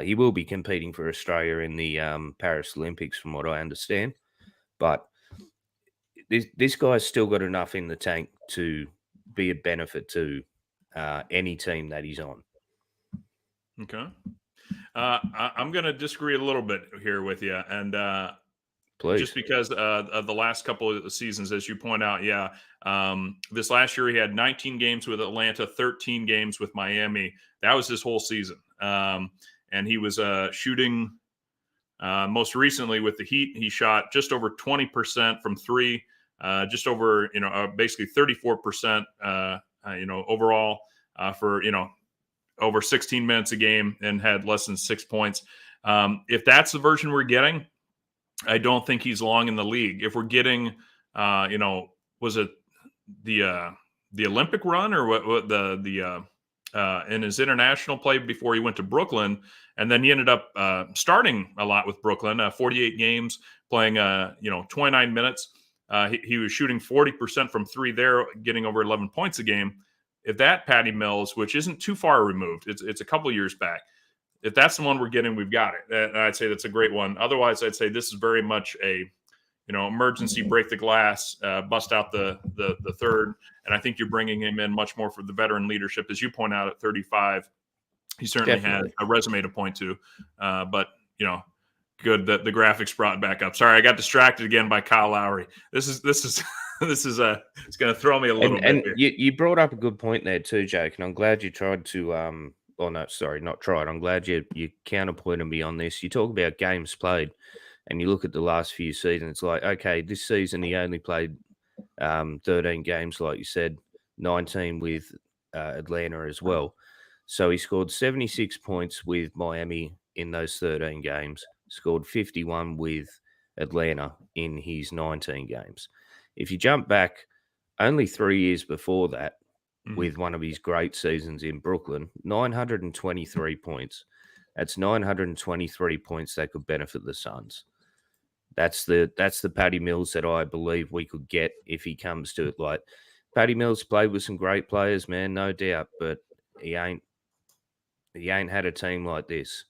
He will be competing for Australia in the Paris Olympics, from what I understand. But this guy's still got enough in the tank to be a benefit to any team that he's on. Okay. I'm going to disagree a little bit here with you. And Please. just because of the last couple of seasons, as you point out, this last year he had 19 games with Atlanta, 13 games with Miami. That was his whole season. And he was shooting most recently with the Heat. He shot just over 20% from three, just over, basically 34%, overall for, over 16 minutes a game and had less than 6 points. If that's the version we're getting, I don't think he's long in the league. If we're getting, was it the Olympic run or what the in his international play before he went to Brooklyn, and then he ended up starting a lot with Brooklyn, 48 games, playing 29 minutes. He was shooting 40% from three there, getting over 11 points a game. If that Patty Mills, which isn't too far removed, it's a couple years back. If that's the one we're getting, we've got it. And I'd say that's a great one. Otherwise, I'd say this is very much a emergency break the glass, bust out the third. And I think you're bringing him in much more for the veteran leadership. As you point out, at 35, he certainly Definitely has a resume to point to. But, good that the graphics brought back up. Sorry, I got distracted again by Kyle Lowry. This is it's going to throw me a little bit. And you brought up a good point there too, Jake, and I'm glad you tried to not tried. I'm glad you counterpointed me on this. You talk about games played, and you look at the last few seasons. It's like, okay, this season he only played 13 games, like you said, 19 with Atlanta as well. So he scored 76 points with Miami in those 13 games, scored 51 with Atlanta in his 19 games. If you jump back only 3 years before that, with one of his great seasons in Brooklyn, 923 points. That's 923 points that could benefit the Suns. That's the Patty Mills that I believe we could get if he comes to it. Like, Patty Mills played with some great players, man, no doubt, but he ain't had a team like this.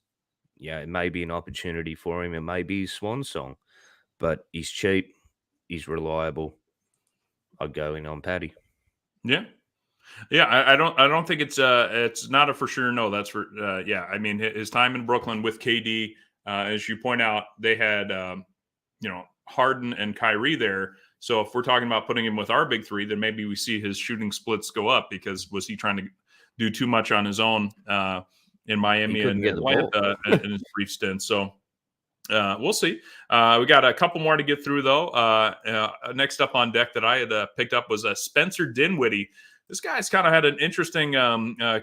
Yeah, it may be an opportunity for him. It may be his swan song, but he's cheap. He's reliable. I'd go in on Patty. Yeah. Yeah, I don't think it's not a for sure no. That's for I mean, his time in Brooklyn with KD, as you point out, they had Harden and Kyrie there. So if we're talking about putting him with our big three, then maybe we see his shooting splits go up, because was he trying to do too much on his own in Miami and Atlanta in his brief stint? So we'll see. We got a couple more to get through, though. Next up on deck that I had picked up was Spencer Dinwiddie. This guy's kind of had an interesting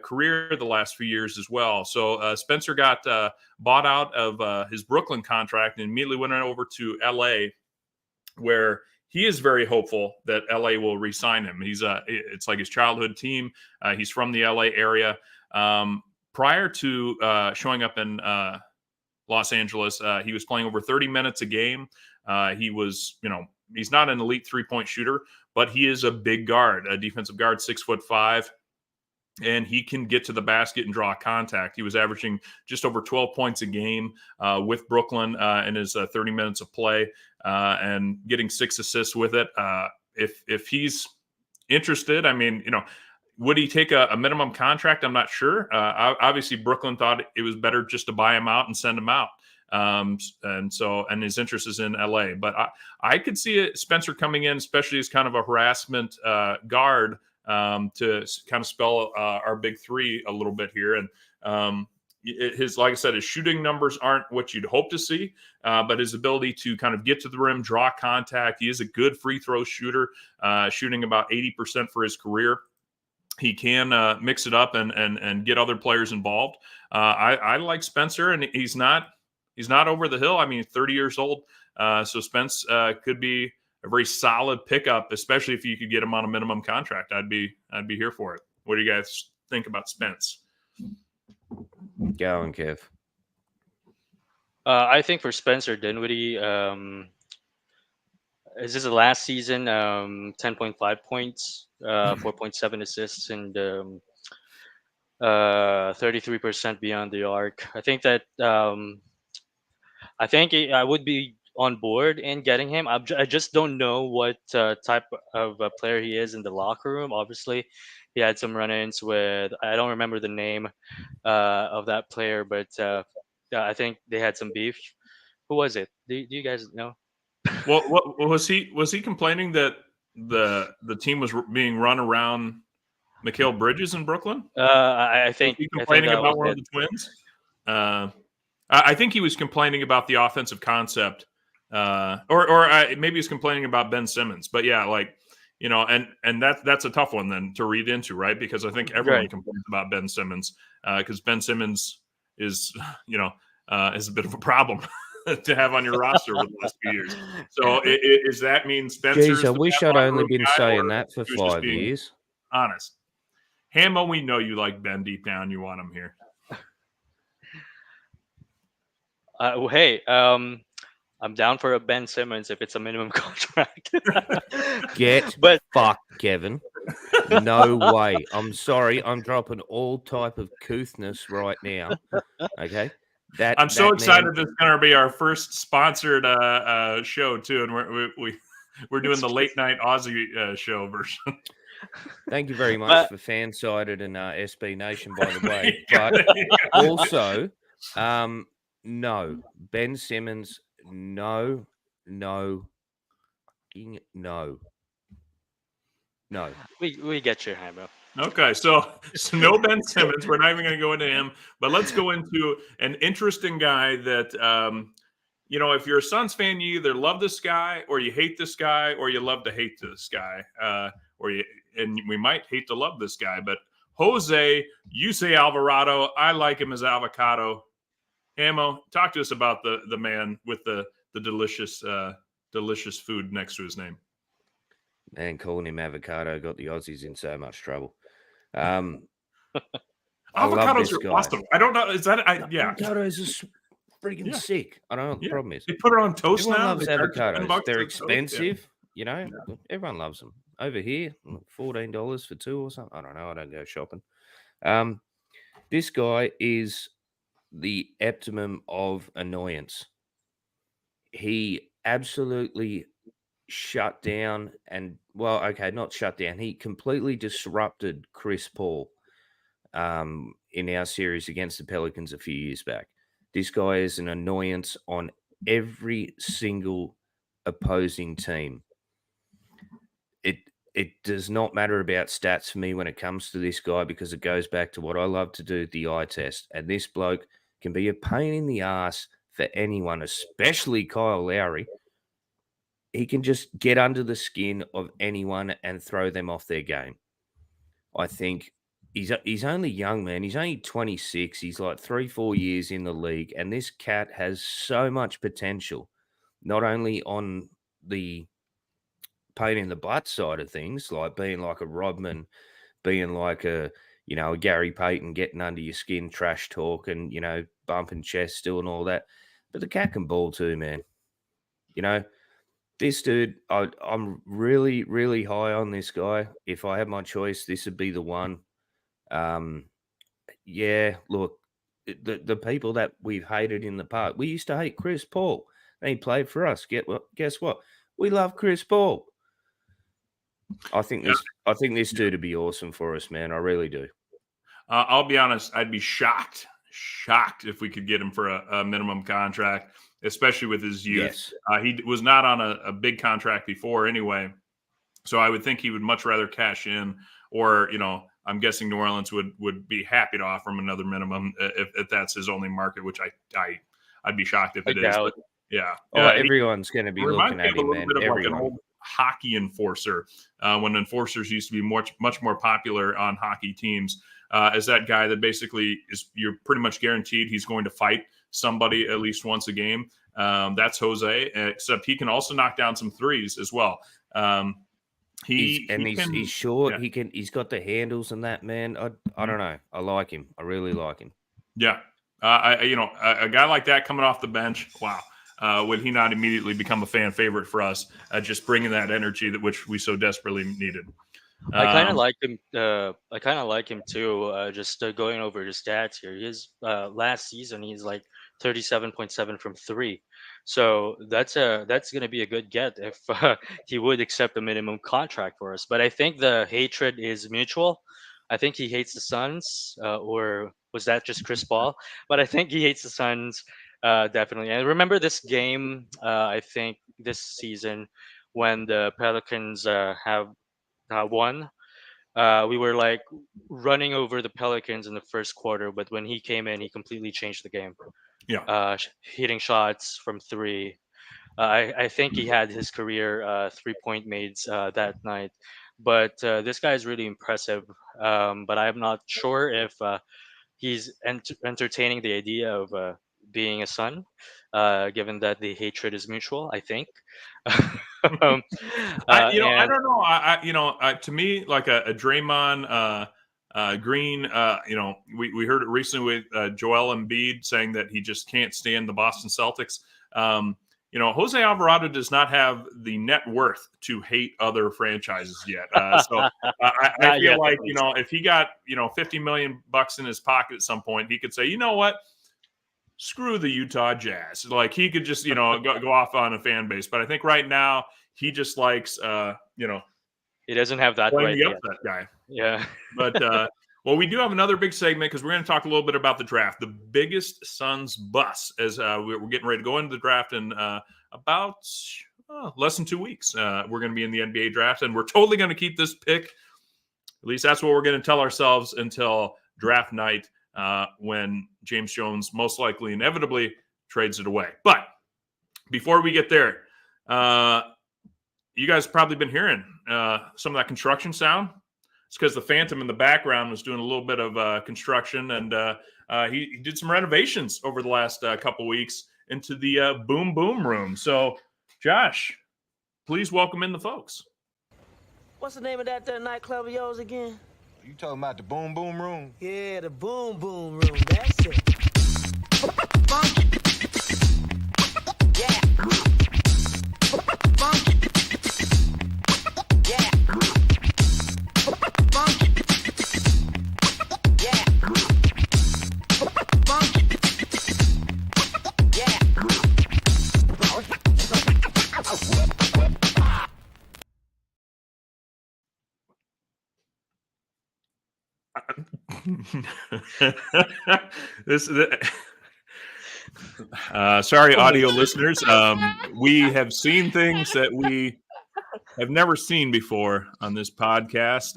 career the last few years as well. So Spencer got bought out of his Brooklyn contract and immediately went over to LA, where he is very hopeful that LA will re-sign him. It's like his childhood team. He's from the LA area. Prior to showing up in Los Angeles, he was playing over 30 minutes a game. He was, he's not an elite three-point shooter, but he is a big guard, a defensive guard, 6'5", and he can get to the basket and draw contact. He was averaging just over 12 points a game with Brooklyn in his 30 minutes of play, and getting 6 assists with it. If he's interested, I mean, would he take a minimum contract? I'm not sure. Obviously, Brooklyn thought it was better just to buy him out and send him out. And his interest is in LA, but I could see Spencer coming in, especially as kind of a harassment guard, to kind of spell our big three a little bit here. And like I said, his shooting numbers aren't what you'd hope to see, but his ability to kind of get to the rim, draw contact. He is a good free throw shooter, shooting about 80% for his career. He can mix it up and get other players involved. I like Spencer, and he's not over the hill. I mean, 30 years old. So Spence could be a very solid pickup, especially if you could get him on a minimum contract. I'd be here for it. What do you guys think about Spence? Go on, Kev. I think for Spencer Dinwiddie, this is the last season, 10.5 points, 4.7 assists, and 33% beyond the arc. I think that I would be on board in getting him. I just don't know what type of player he is in the locker room. Obviously, he had some run-ins with, I don't remember the name of that player, but yeah, I think they had some beef. Who was it? Do you guys know? Well, what was he? Was he complaining that the team was being run around Mikal Bridges in Brooklyn? I Was think he I think complaining that was about one of it. the twins? I think he was complaining about the offensive concept, or maybe he's complaining about Ben Simmons. But yeah, like and that's a tough one then to read into, right? Because I think everyone Right. complains about Ben Simmons because Ben Simmons is is a bit of a problem to have on your roster over the last few years. So is that mean Spencer Jeez, is I the wish bad I'd locker only room been guy, saying or that for he was just 5 being years. honest? Hamo, we know you like Ben deep down. You want him here. Well, hey, I'm down for a Ben Simmons if it's a minimum contract. Get But fucked, Kevin. No way. I'm sorry. I'm dropping all type of couthness right now. Okay. I'm so That excited. man. This is going to be our first sponsored show too, and we're doing the late night Aussie show version. Thank you very much but for Fansided and SB Nation, by the way. Yeah, But there you go. also, no, Ben Simmons, no, fucking no. we get you, Jaime. Okay, so no Ben Simmons. We're not even going to go into him, but let's go into an interesting guy that if you're a Suns fan, you either love this guy or you hate this guy, or you love to hate this guy, and we might hate to love this guy. But Jose, you say Alvarado. I like him as avocado. Hamo, talk to us about the man with the delicious delicious food next to his name. Man, calling him avocado got the Aussies in so much trouble. I love Avocados this are guy. awesome. I don't know. Is that yeah? Avocados are freaking Yeah. sick. I don't know what the Yeah. problem is. They put it on toast Everyone now. loves They charge $10 avocados. They're for toast. expensive. Everyone loves them. Over here, $14 for 2 or something. I don't know. I don't go shopping. This guy is the optimum of annoyance. He absolutely shut down not shut down. He completely disrupted Chris Paul in our series against the Pelicans a few years back. This guy is an annoyance on every single opposing team. It does not matter about stats for me when it comes to this guy because it goes back to what I love to do, the eye test. And this bloke can be a pain in the ass for anyone, especially Kyle Lowry. He can just get under the skin of anyone and throw them off their game. I think he's only young, man. He's only 26. He's like 3-4 years in the league. And this cat has so much potential, not only on the pain in the butt side of things, like being like a Rodman, being like a Gary Payton, getting under your skin, trash talk, and bumping chest still and all that. But the cat can ball too, man. This dude, I'm really, really high on this guy. If I had my choice, this would be the one. Yeah, look, the people that we've hated in the past, we used to hate Chris Paul. And he played for us. Guess what? We love Chris Paul. I think this dude would be awesome for us, man. I really do. I'll be honest. I'd be shocked if we could get him for a minimum contract, especially with his youth. Yes. He was not on a big contract before anyway. So I would think he would much rather cash in, or I'm guessing New Orleans would be happy to offer him another minimum if that's his only market, which I'd be shocked if it is. But yeah. Everyone's going to be looking at him, man. Bit of Everyone. like an old hockey enforcer when enforcers used to be much more popular on hockey teams. As that guy that basically you're pretty much guaranteed he's going to fight somebody at least once a game. That's Jose, except he can also knock down some threes as well. He's short. Yeah. He's got the handles and that, man. I don't know. I like him. I really like him. Yeah. A guy like that coming off the bench, wow. Would he not immediately become a fan favorite for us? Just bringing that energy which we so desperately needed. I kind of like him. I kind of like him too. Just going over his stats here. His last season, he's like 37.7 from 3. So that's going to be a good get if he would accept a minimum contract for us. But I think the hatred is mutual. I think he hates the Suns, or was that just Chris Paul? But I think he hates the Suns definitely. And remember this game? I think this season when the Pelicans have won. We were like running over the Pelicans in the first quarter, but when he came in, he completely changed the game. Yeah. Hitting shots from three. I think he had his career 3-point mades that night. But this guy is really impressive. But I'm not sure if he's entertaining the idea of being a son, given that the hatred is mutual. I think. um, I and don't know. To me, like a Draymond Green, we heard it recently with Joel Embiid saying that he just can't stand the Boston Celtics. Jose Alvarado does not have the net worth to hate other franchises yet. So I feel like, if he got, $50 million in his pocket at some point, he could say, you know what? Screw the Utah Jazz. Like he could just, go off on a fan base. But I think right now he just likes, he doesn't have that playing right the yet. upset guy. Yeah. But well, we do have another big segment because we're going to talk a little bit about the draft, the biggest Suns bus, as we're getting ready to go into the draft in about less than 2 weeks. We're going to be in the NBA draft, and we're totally going to keep this pick. At least that's what we're going to tell ourselves until draft night, when James Jones most likely, inevitably, trades it away. But before we get there, you guys have probably been hearing some of that construction sound. It's because the Phantom in the background was doing a little bit of construction, and he did some renovations over the last couple weeks into the Boom Boom Room. So, Josh, please welcome in the folks. What's the name of that nightclub of yours again? You talking about the Boom Boom Room? Yeah, the Boom Boom Room. That's it. Yeah. Sorry, audio listeners. We have seen things that we have never seen before on this podcast.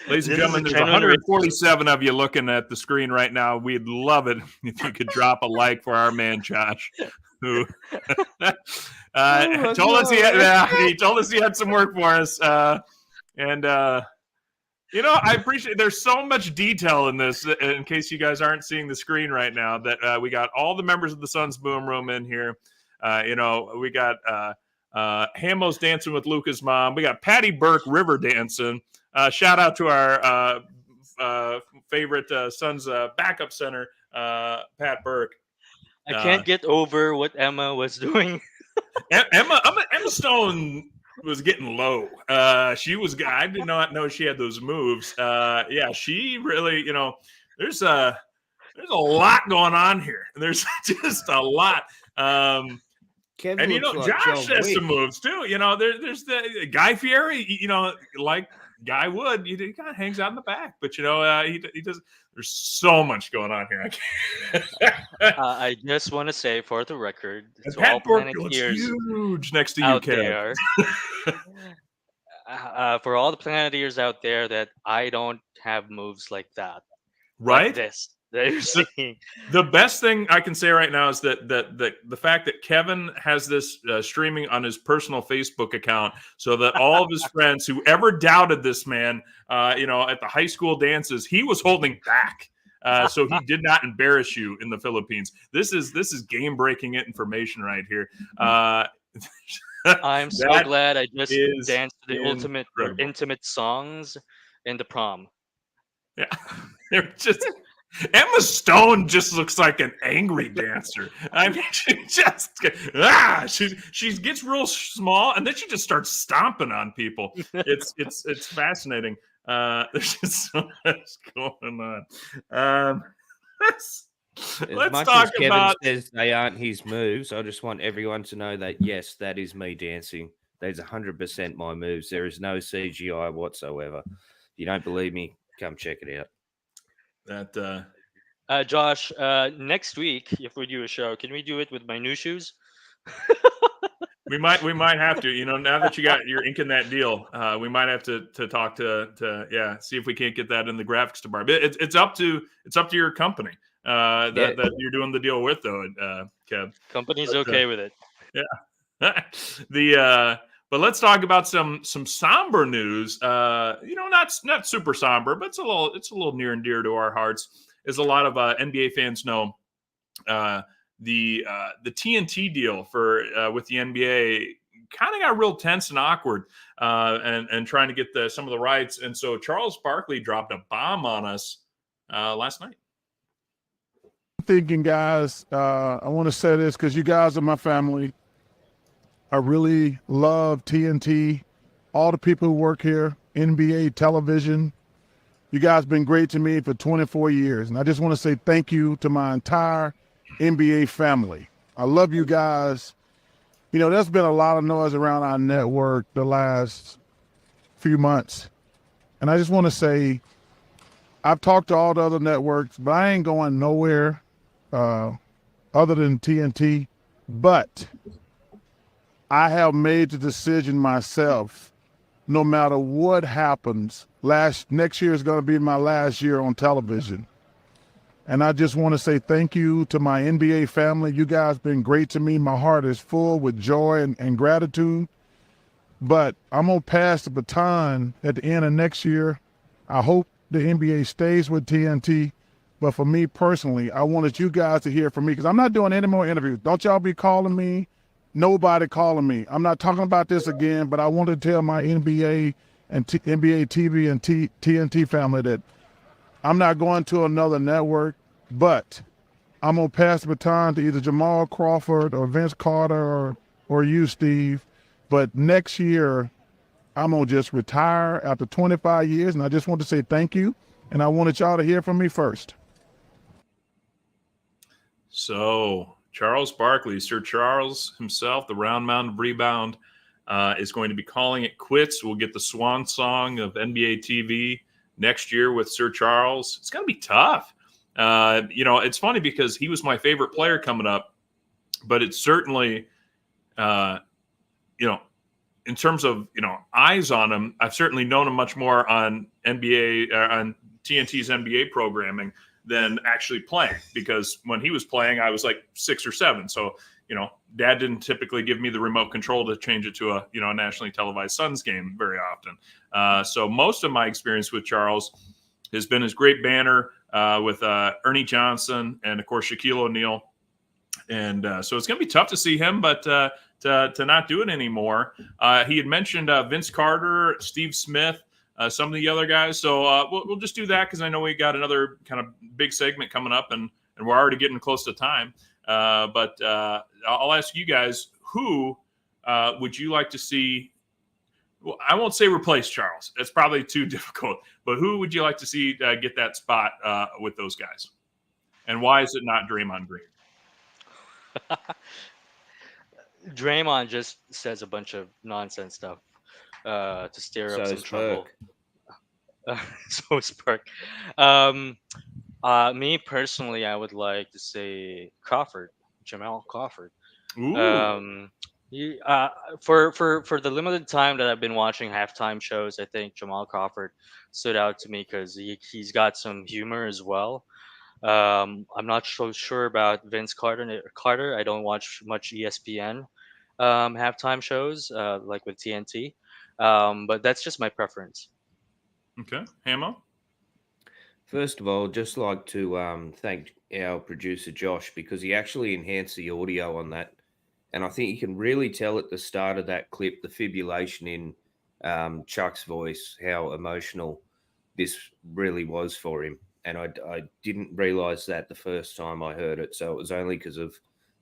Ladies and gentlemen, there's 147 of you looking at the screen right now. We'd love it if you could drop a like for our man Josh, who told us he told us he had some work for us. I appreciate there's so much detail in this, in case you guys aren't seeing the screen right now, that we got all the members of the Suns Boom Room in here. We got Hamo's dancing with Luca's mom. We got Patty Burke river dancing. Shout out to our favorite Suns backup center, Pat Burke. I can't get over what Emma was doing. Emma Stone was getting low. She was. I did not know she had those moves. She really. There's a lot going on here. There's just a lot. Kevin and Josh has some moves too. There's the Guy Fieri. Like Guy Wood, he kind of hangs out in the back, but he does. There's so much going on here. I just want to say, for the record, it's all Planeteers huge next to you, out Kev. there. For all the Planeteers out there, that I don't have moves like that. Right? Like this. That you're seeing. The best thing I can say right now is that the fact that Kevin has this streaming on his personal Facebook account, so that all of his friends who ever doubted this man, at the high school dances, he was holding back, so he did not embarrass you in the Philippines. This is game breaking information right here. I'm so glad I just danced to the incredible. intimate songs in the prom. Yeah, they're just. Emma Stone just looks like an angry dancer. I mean, she gets real small, and then she just starts stomping on people. It's fascinating. There's just so much going on. As Let's much talk as Kevin about. says they aren't his moves, I just want everyone to know that, yes, that is me dancing. That's 100% my moves. There is no CGI whatsoever. If you don't believe me, come check it out. That Josh, next week, if we do a show, can we do it with my new shoes? we might have to. Now that you're inking that deal, we might have to talk to see if we can't get that in the graphics department. It's up to your company that you're doing the deal with, though, Kev. Company's But, okay with it. Yeah. But let's talk about some somber news. Not super somber, but it's a little near and dear to our hearts. As a lot of NBA fans know, the TNT deal with the NBA kind of got real tense and awkward, and trying to get some of the rights. And so Charles Barkley dropped a bomb on us last night. Thinking, guys, I want to say this because you guys are my family. I really love TNT, all the people who work here, NBA television. You guys been great to me for 24 years. And I just want to say thank you to my entire NBA family. I love you guys. There's been a lot of noise around our network the last few months. And I just want to say, I've talked to all the other networks, but I ain't going nowhere other than TNT. But I have made the decision myself, no matter what happens, next year is going to be my last year on television. And I just want to say thank you to my NBA family. You guys been great to me. My heart is full with joy and gratitude. But I'm going to pass the baton at the end of next year. I hope the NBA stays with TNT. But for me personally, I wanted you guys to hear from me because I'm not doing any more interviews. Don't y'all be calling me. Nobody calling me. I'm not talking about this again, but I want to tell my NBA and NBA TV and TNT family that I'm not going to another network, but I'm going to pass the baton to either Jamal Crawford or Vince Carter or you, Steve. But next year, I'm going to just retire after 25 years, and I just want to say thank you, and I wanted y'all to hear from me first. So Charles Barkley, Sir Charles himself, the round mound of rebound, is going to be calling it quits. We'll get the swan song of NBA TV next year with Sir Charles. It's going to be tough. It's funny because he was my favorite player coming up, but it's certainly, in terms of, eyes on him, I've certainly known him much more on on TNT's NBA programming than actually playing, because when he was playing, I was like 6 or 7. So, Dad didn't typically give me the remote control to change it to a nationally televised Suns game very often. So most of my experience with Charles has been his great banner with Ernie Johnson and, of course, Shaquille O'Neal. And so it's going to be tough to see him, but to not do it anymore. He had mentioned Vince Carter, Steve Smith, some of the other guys. So we'll just do that because I know we got another kind of big segment coming up, and we're already getting close to time. But I'll ask you guys, who would you like to see? Well, I won't say replace Charles. That's probably too difficult. But who would you like to see get that spot with those guys? And why is it not Draymond Green? Draymond just says a bunch of nonsense stuff to stir up some trouble. So is Perk. Me personally, I would like to say Jamal Crawford. Ooh. For the limited time that I've been watching halftime shows, I think Jamal Crawford stood out to me because he's got some humor as well. I'm not so sure about Vince Carter. I don't watch much ESPN halftime shows like with TNT, but that's just my preference. Okay, Hamo. First of all, just like to thank our producer Josh, because he actually enhanced the audio on that, and I think you can really tell at the start of that clip the fibrillation in Chuck's voice, how emotional this really was for him. And I didn't realize that the first time I heard it, so it was only because of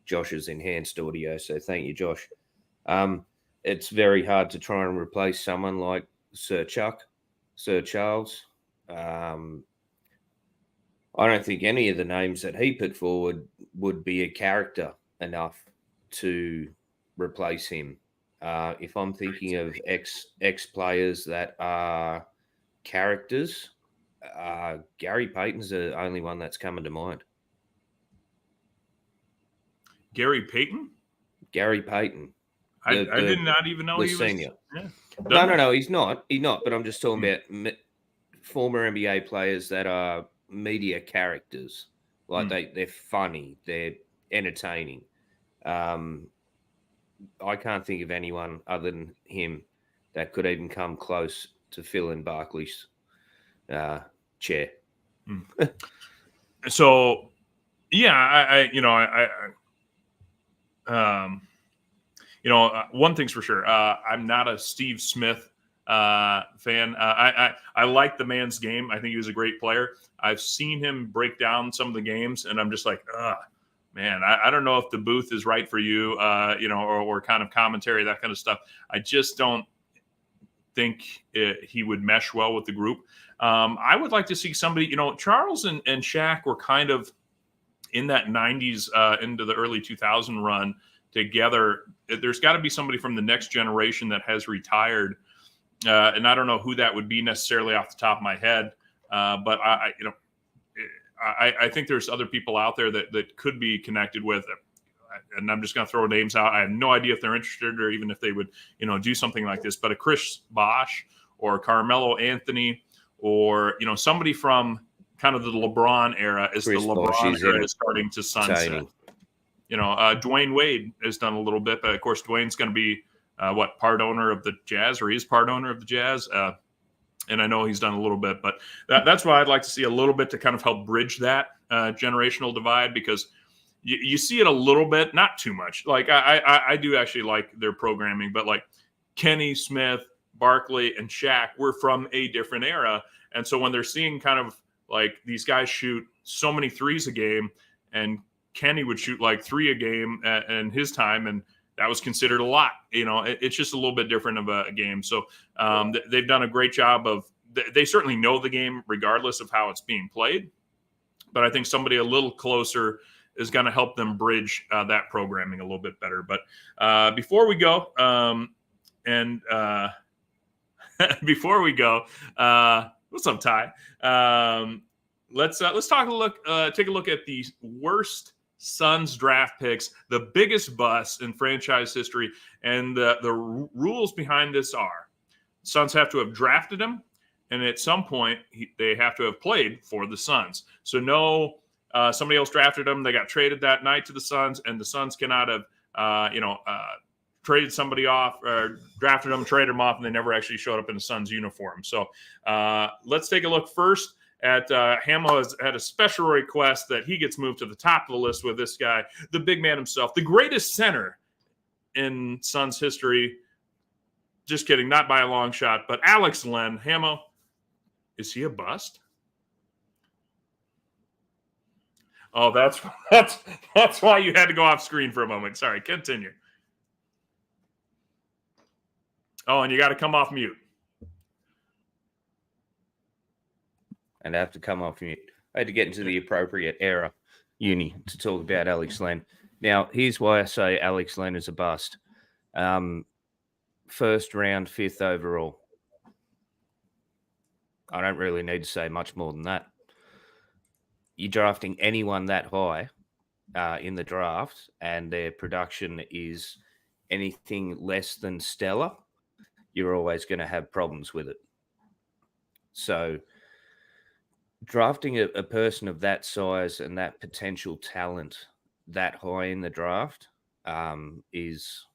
Josh's enhanced audio. So thank you, Josh. It's very hard to try and replace someone like Sir Charles. I don't think any of the names that he put forward would be a character enough to replace him. If I'm thinking of ex players that are characters, Gary Payton's the only one that's coming to mind. Gary Payton? Gary Payton. I did not even know the he senior. was. Yeah. No, he's not. He's not. But I'm just talking about former NBA players that are media characters. Like they're funny, they're entertaining. I can't think of anyone other than him that could even come close to filling Barkley's chair. So, yeah, one thing's for sure. I'm not a Steve Smith fan. I like the man's game. I think he was a great player. I've seen him break down some of the games, and I'm just like, man, I don't know if the booth is right for you, or kind of commentary, that kind of stuff. I just don't think he would mesh well with the group. I would like to see somebody, Charles and Shaq were kind of in that 90s into the early 2000 run together. There's got to be somebody from the next generation that has retired. And I don't know who that would be necessarily off the top of my head. But I think there's other people out there that could be connected with, and I'm just going to throw names out. I have no idea if they're interested or even if they would, do something like this. But a Chris Bosh or Carmelo Anthony, or somebody from kind of the LeBron era, as the LeBron era is starting to sunset. Dwayne Wade has done a little bit, but of course Dwayne's going to be part owner of the Jazz, or he's part owner of the Jazz. And I know he's done a little bit, but that's why I'd like to see a little bit to kind of help bridge that generational divide, because you see it a little bit, not too much. Like I do actually like their programming, but like Kenny, Smith, Barkley, and Shaq were from a different era. And so when they're seeing kind of like these guys shoot so many threes a game, and Kenny would shoot like 3 a game in his time, and that was considered a lot. It's just a little bit different of a game. So they've done a great job of, they certainly know the game regardless of how it's being played. But I think somebody a little closer is going to help them bridge that programming a little bit better. But before we go, what's up, Ty? Let's take a look at the worst Suns draft picks, the biggest bust in franchise history, and the rules behind this are: Suns have to have drafted him, and at some point they have to have played for the Suns. So no, somebody else drafted him, they got traded that night to the Suns, and the Suns cannot have traded somebody off, or drafted them, traded them off, and they never actually showed up in the Suns uniform. So let's take a look first at Hamo has had a special request that he gets moved to the top of the list with this guy, the big man himself, the greatest center in Suns history. Just kidding, not by a long shot, but Alex Len. Hamo, is he a bust? Oh, that's why you had to go off screen for a moment. Sorry, continue. Oh, and you got to come off mute. And I have to come off mute. I had to get into the appropriate era, uni, to talk about Alex Len. Now, here's why I say Alex Len is a bust. First round, 5th overall. I don't really need to say much more than that. You're drafting anyone that high in the draft, and their production is anything less than stellar, you're always going to have problems with it. So drafting a person of that size and that potential talent that high in the draft is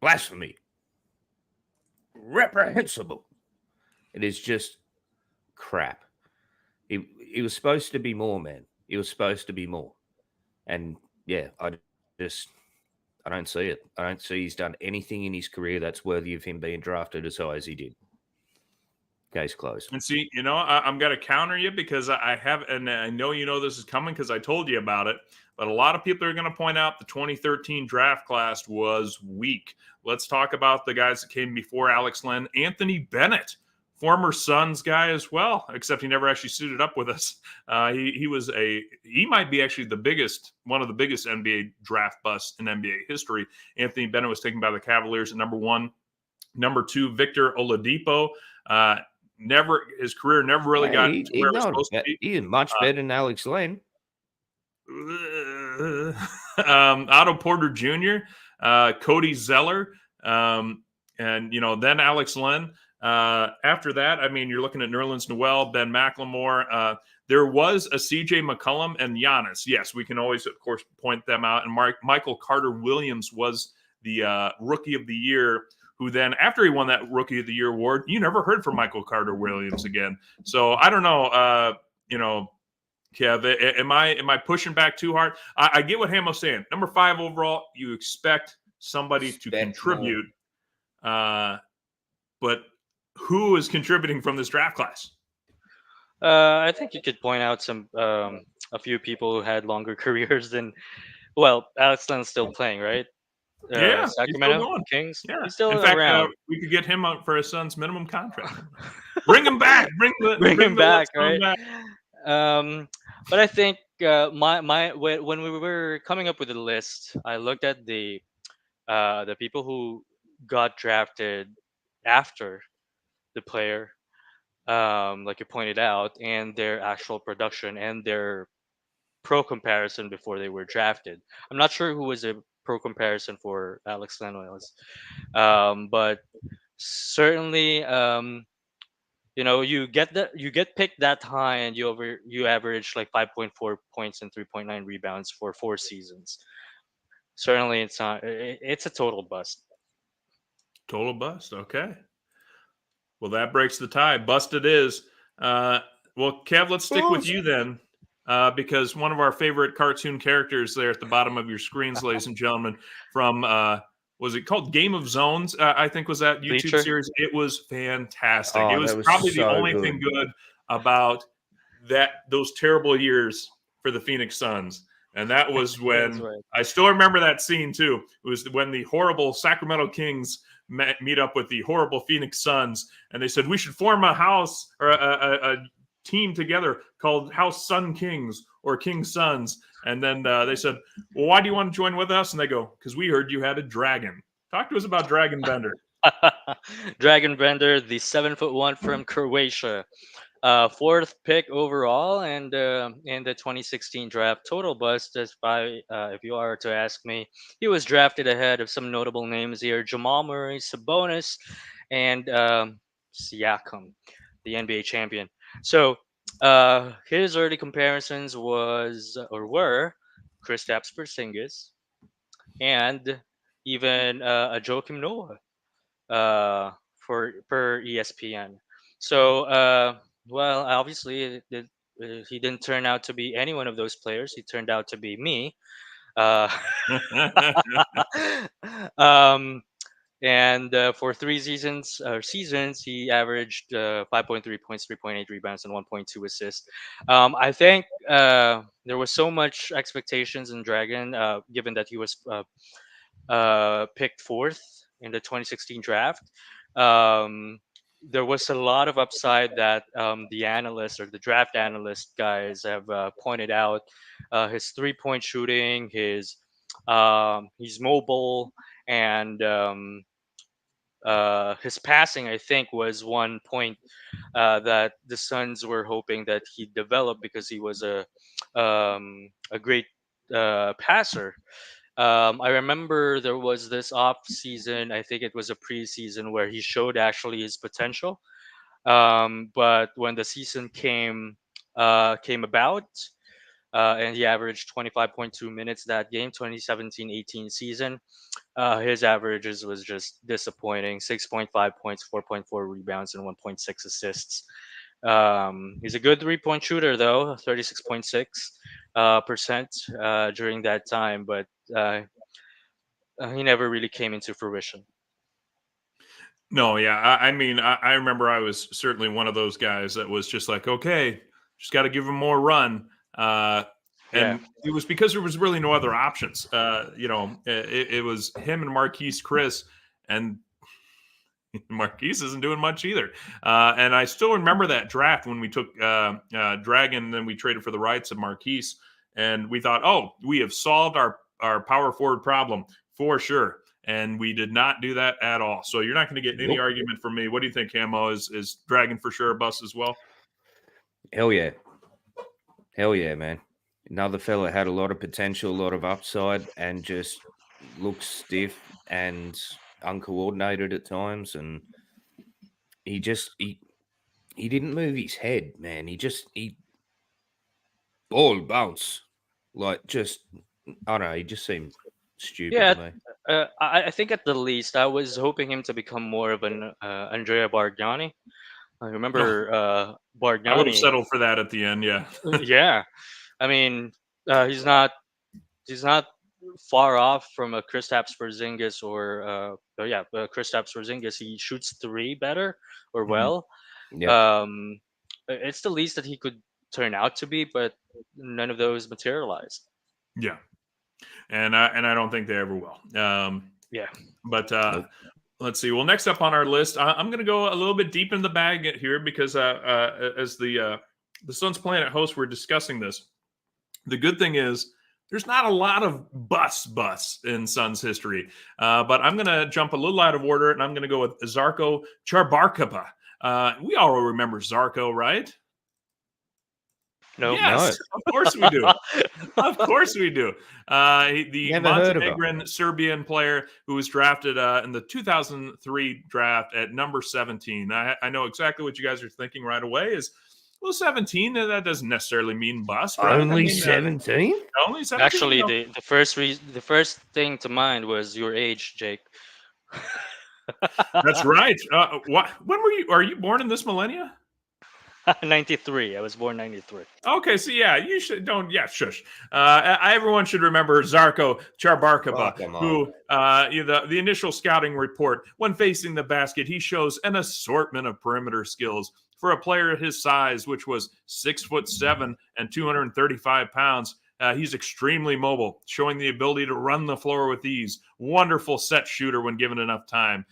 blasphemy, reprehensible. It is just crap. It was supposed to be more, man. It was supposed to be more. And yeah, I don't see it. I don't see he's done anything in his career that's worthy of him being drafted as high as he did. Case closed. And see, I'm going to counter you, because I have, and I know this is coming because I told you about it, but a lot of people are going to point out the 2013 draft class was weak. Let's talk about the guys that came before Alex Len. Anthony Bennett, former Suns guy as well, except he never actually suited up with us. He might be actually one of the biggest NBA draft busts in NBA history. Anthony Bennett was taken by the Cavaliers at number 1. Number 2, Victor Oladipo. His career never really got to where it was supposed to be. He is much better than Alex Len. Otto Porter Jr., Cody Zeller, and then Alex Len. After that, I mean, you're looking at Nerlens Noel, Ben McLemore. There was a CJ McCollum and Giannis. Yes, we can always, of course, point them out. And Michael Carter Williams was the Rookie of the Year, who then, after he won that Rookie of the Year award, you never heard from Michael Carter Williams again. So I don't know, Kev, am I pushing back too hard? I get what Hamo's saying. Number 5 overall, you expect somebody to contribute. But who is contributing from this draft class? I think you could point out a few people who had longer careers than. Well, Alex Len's still playing, right? Yeah, Sacramento he's still going. Kings. Yeah, he's still in fact, around. We could get him up for his son's minimum contract. Bring him back. Bring him back, right? Back. But I think when we were coming up with the list, I looked at the people who got drafted after the player, like you pointed out, and their actual production and their pro comparison before they were drafted. I'm not sure who was a pro comparison for Alex Len was, but certainly, you get picked that high, and you average like 5.4 points and 3.9 rebounds for 4 seasons. Certainly, it's a total bust. Total bust. Okay. Well, that breaks the tie. Bust it is. Well, Kev, let's stick with you then, because one of our favorite cartoon characters there at the bottom of your screens, ladies and gentlemen, from was it called Game of Zones? I think was that YouTube Bleacher? series. It was fantastic. Oh, It was that was probably the so only good. thing good about those terrible years for the Phoenix Suns. And that was when That's right. I still remember that scene too. It was when the horrible Sacramento Kings meet up with the horrible Phoenix Suns, and they said we should form a house or a team together called House Sun Kings or King Suns. And then they said, well, why do you want to join with us? And they go, because we heard you had a dragon. Talk to us about Dragon Bender. Dragon Bender, the 7'1" from Croatia, 4th pick overall, and in the 2016 draft. Total bust, if you are to ask me. He was drafted ahead of some notable names here: Jamal Murray, Sabonis, and Siakam, the NBA champion. So his early comparisons were Kristaps Porzingis and even Joakim Noah per ESPN. So, well, obviously, he didn't turn out to be any one of those players. He turned out to be me. And for 3 seasons, he averaged 5.3 points, 3.8 rebounds, and 1.2 assists. I think there was so much expectations in Dragon, given that he was picked 4th in the 2016 draft. There was a lot of upside that the analysts or the draft analyst guys have pointed out. His 3-point shooting, he's mobile, and his passing, I think, was one point that the Suns were hoping that he'd develop, because he was a great passer. I remember there was this off season, I think it was a preseason, where he showed actually his potential. But when the season came about, and he averaged 25.2 minutes that game, 2017-18 season, his averages was just disappointing: 6.5 points, 4.4 rebounds, and 1.6 assists. He's a good 3-point shooter, though, 36.6% during that time, but he never really came into fruition. No, yeah. I mean, I remember I was certainly one of those guys that was just like, okay, just got to give him more run. And it was because there was really no other options. It was him and Marquise Chris, and Marquise isn't doing much either. And I still remember that draft when we took Dragon, and then we traded for the rights of Marquise, and we thought, oh, we have solved our power forward problem for sure. And we did not do that at all. So you're not going to get any argument from me. What do you think, Camo? Is Dragon for sure a bust as well? Hell yeah. Hell yeah, man. Another fella had a lot of potential, a lot of upside, and just looked stiff and uncoordinated at times. And he didn't move his head, man. He ball bounce. Like, just, I don't know, he just seemed stupid Yeah, to me. I think at the least I was hoping him to become more of an Andrea Bargnani. I remember I would have Bargnani. settled for that at the end, yeah. Yeah, I mean he's not far off from a Kristaps Porzingis or Kristaps Porzingis. He shoots three better or Mhm. well. Yeah. It's the least that he could turn out to be, but none of those materialized. Yeah. And I don't think they ever will. Yeah. But Nope. let's see. Well, next up on our list, I'm going to go a little bit deep in the bag here because as the Suns Planet host, we're discussing this. The good thing is there's not a lot of busts in Suns history. But I'm going to jump a little out of order, and I'm going to go with Zarko Charbarkapa. We all remember Zarko, right? No. Yes, of course we do. Of course we do. The Never heard of him. Montenegrin Serbian player who was drafted in the 2003 draft at number 17. I know exactly what you guys are thinking right away is, well, 17, that doesn't necessarily mean bust, right? Only 17? Only 17? Actually, No. the first thing to mind was your age, Jake. That's right. When were you? Are you born in this millennia? 93. I was born 93. Okay, so yeah, you should don't. Yeah, shush. Everyone should remember Zarko Charbarkapa, Fuck 'em all. who the initial scouting report when facing the basket, he shows an assortment of perimeter skills for a player his size, which was 6'7" and 235 pounds. He's extremely mobile, showing the ability to run the floor with ease. Wonderful set shooter when given enough time.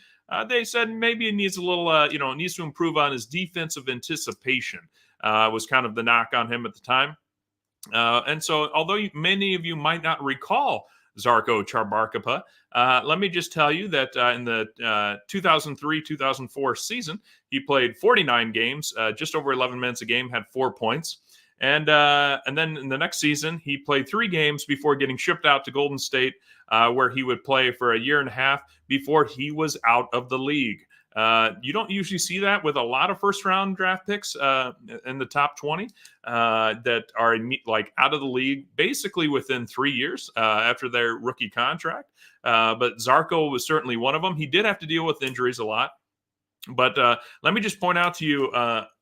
They said maybe he needs a little, needs to improve on his defensive anticipation. Was kind of the knock on him at the time. And so, although many of you might not recall Zarko Charbarkapa, let me just tell you that in the 2003-2004 season, he played 49 games, just over 11 minutes a game, had 4 points. And then in the next season, he played 3 games before getting shipped out to Golden State, where he would play for a year and a half before he was out of the league. You don't usually see that with a lot of first-round draft picks in the top 20 that are like out of the league basically within 3 years after their rookie contract. But Zarko was certainly one of them. He did have to deal with injuries a lot. But let me just point out to you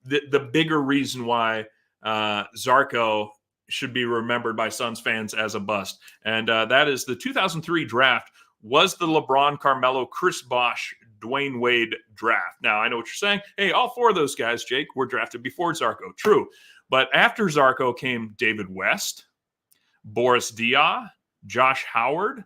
the bigger reason why Zarko should be remembered by Suns fans as a bust. And that is the 2003 draft was the LeBron, Carmelo, Chris Bosh, Dwayne Wade draft. Now, I know what you're saying. Hey, all 4 of those guys, Jake, were drafted before Zarko. True. But after Zarko came David West, Boris Diaw, Josh Howard,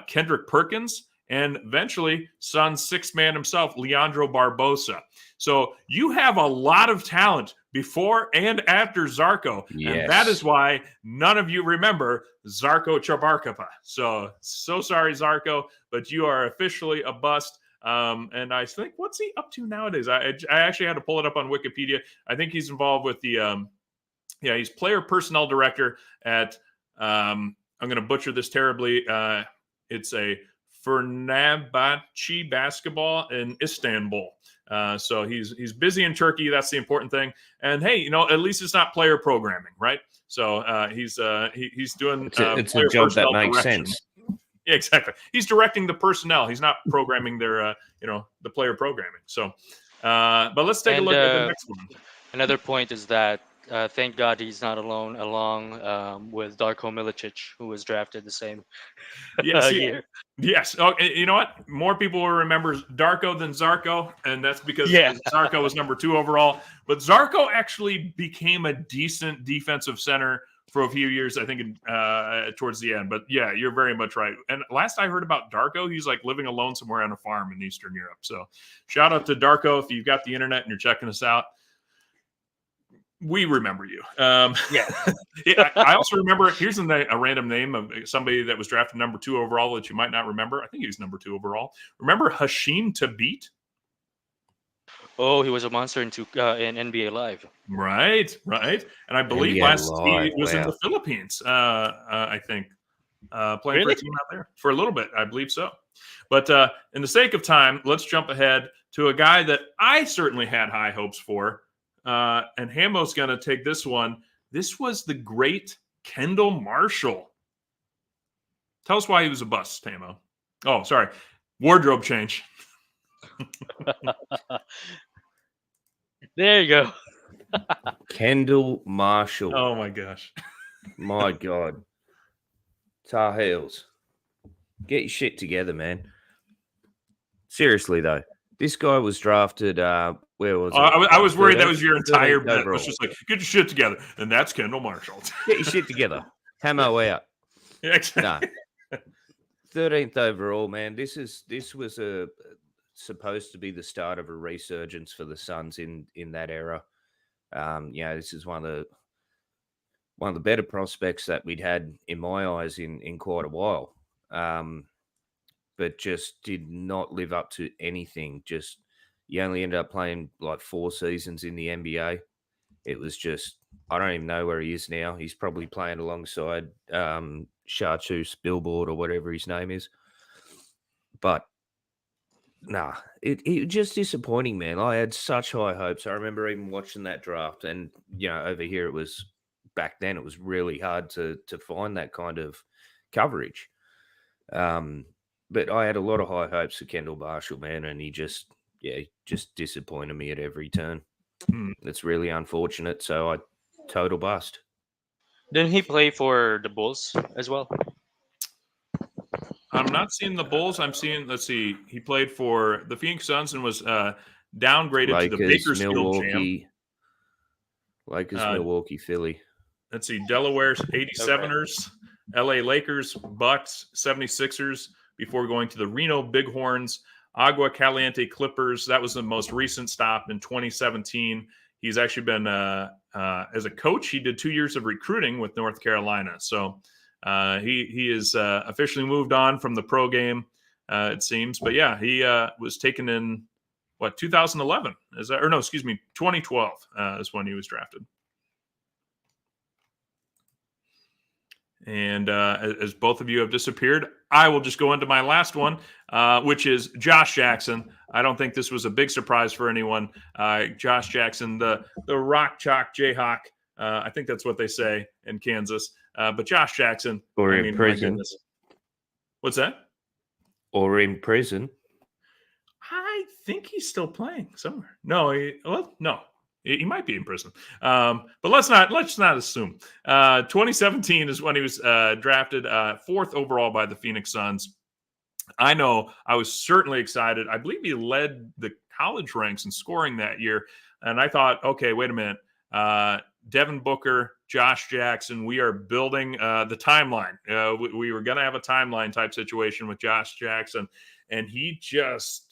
Kendrick Perkins, and eventually Suns 6th man himself, Leandro Barbosa. So you have a lot of talent before and after Zarko. Yes. And that is why none of you remember Zarko Charbarkapa. So sorry, Zarko, but you are officially a bust. And I think, what's he up to nowadays? I actually had to pull it up on Wikipedia. I think he's involved with the, he's player personnel director at, I'm going to butcher this terribly. It's a Fenerbahce basketball in Istanbul. So he's busy in Turkey. That's the important thing. And hey, at least it's not player programming, right? So he's doing it's a job that makes direction. sense. Yeah, exactly. He's directing the personnel. He's not programming their the player programming. So but let's take a look at the next one. Another point is that thank God he's not along with Darko Milicic, who was drafted the same year. Yes. Oh, you know what? More people will remember Darko than Zarko, and that's because Zarko was number 2 overall. But Zarko actually became a decent defensive center for a few years, I think, towards the end. But yeah, you're very much right. And last I heard about Darko, he's like living alone somewhere on a farm in Eastern Europe. So shout out to Darko if you've got the internet and you're checking us out. We remember you. Yeah. I also remember, here's a random name of somebody that was drafted number 2 overall that you might not remember. I think he was number 2 overall. Remember Hashim Tabit? Oh, he was a monster in NBA Live. Right. And I believe NBA last he Live, was in wow. the Philippines, I think, playing for Really? a team out there for a little bit. I believe so. But in the sake of time, let's jump ahead to a guy that I certainly had high hopes for. And Hamo's going to take this one. This was the great Kendall Marshall. Tell us why he was a bust, Hamo. Oh, sorry. Wardrobe change. There you go. Kendall Marshall. Oh, my gosh. My God. Tar Heels. Get your shit together, man. Seriously, though. This guy was drafted, where was it? I was worried that was 13th your entire bit. overall. It's just like, get your shit together. And that's Kendall Marshall. Get your shit together. Hamo out. Yeah, exactly. No. 13th overall, man. This was supposed to be the start of a resurgence for the Suns in that era. This is one of the better prospects that we'd had in my eyes in quite a while. But just did not live up to anything. Just you only ended up playing like 4 seasons in the NBA. It was just, I don't even know where he is now. He's probably playing alongside Chartreuse Billboard or whatever his name is. But nah, it was just disappointing, man. I had such high hopes. I remember even watching that draft, and over here back then it was really hard to find that kind of coverage. But I had a lot of high hopes for Kendall Marshall, man, and he just disappointed me at every turn. It's really unfortunate. So I total bust. Didn't he play for the Bulls as well? I'm not seeing the Bulls. I'm seeing, let's see, he played for the Phoenix Suns and was downgraded to the Bakersfield Jam. Lakers, Milwaukee, Philly. Let's see, Delaware's 87ers, LA Lakers, Bucks, 76ers, before going to the Reno Bighorns, Agua Caliente Clippers. That was the most recent stop in 2017. He's actually been, as a coach, he did 2 years of recruiting with North Carolina. So he is officially moved on from the pro game, it seems. But yeah, he was taken in, 2011? 2012 is when he was drafted. And as both of you have disappeared, I will just go into my last one, which is Josh Jackson. I don't think this was a big surprise for anyone. Josh Jackson, the Rock Chalk Jayhawk. I think that's what they say in Kansas. But Josh Jackson. Or in prison. What's that? Or in prison. I think he's still playing somewhere. No. He might be in prison, but let's not assume. 2017 is when he was drafted 4th overall by the Phoenix Suns. I know I was certainly excited. I believe he led the college ranks in scoring that year, and I thought, okay, wait a minute, Devin Booker, Josh Jackson, we are building the timeline. We were going to have a timeline type situation with Josh Jackson, and he just.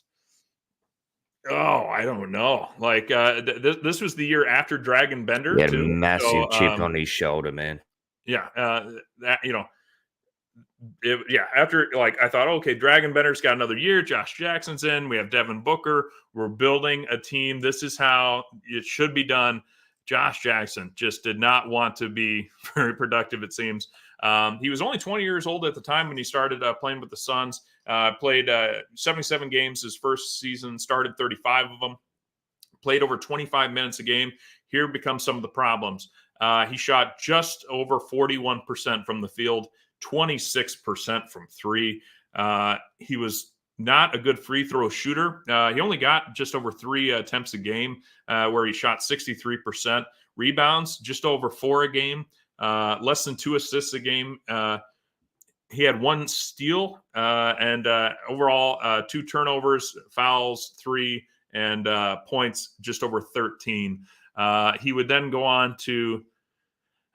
Oh, I don't know. Like this was the year after Dragon Bender. He had a massive chip on his shoulder, man. Yeah, after I thought, okay, Dragon Bender's got another year. Josh Jackson's in. We have Devin Booker. We're building a team. This is how it should be done. Josh Jackson just did not want to be very productive, it seems. He was only 20 years old at the time when he started playing with the Suns. Played 77 games his first season, started 35 of them, played over 25 minutes a game. Here becomes some of the problems. He shot just over 41% from the field, 26% from 3. He was not a good free throw shooter. He only got just over 3 attempts a game, where he shot 63%. Rebounds, just over 4 a game. Less than 2 assists a game. He had 1 steal and overall 2 turnovers, fouls 3, and points just over 13. He would then go on to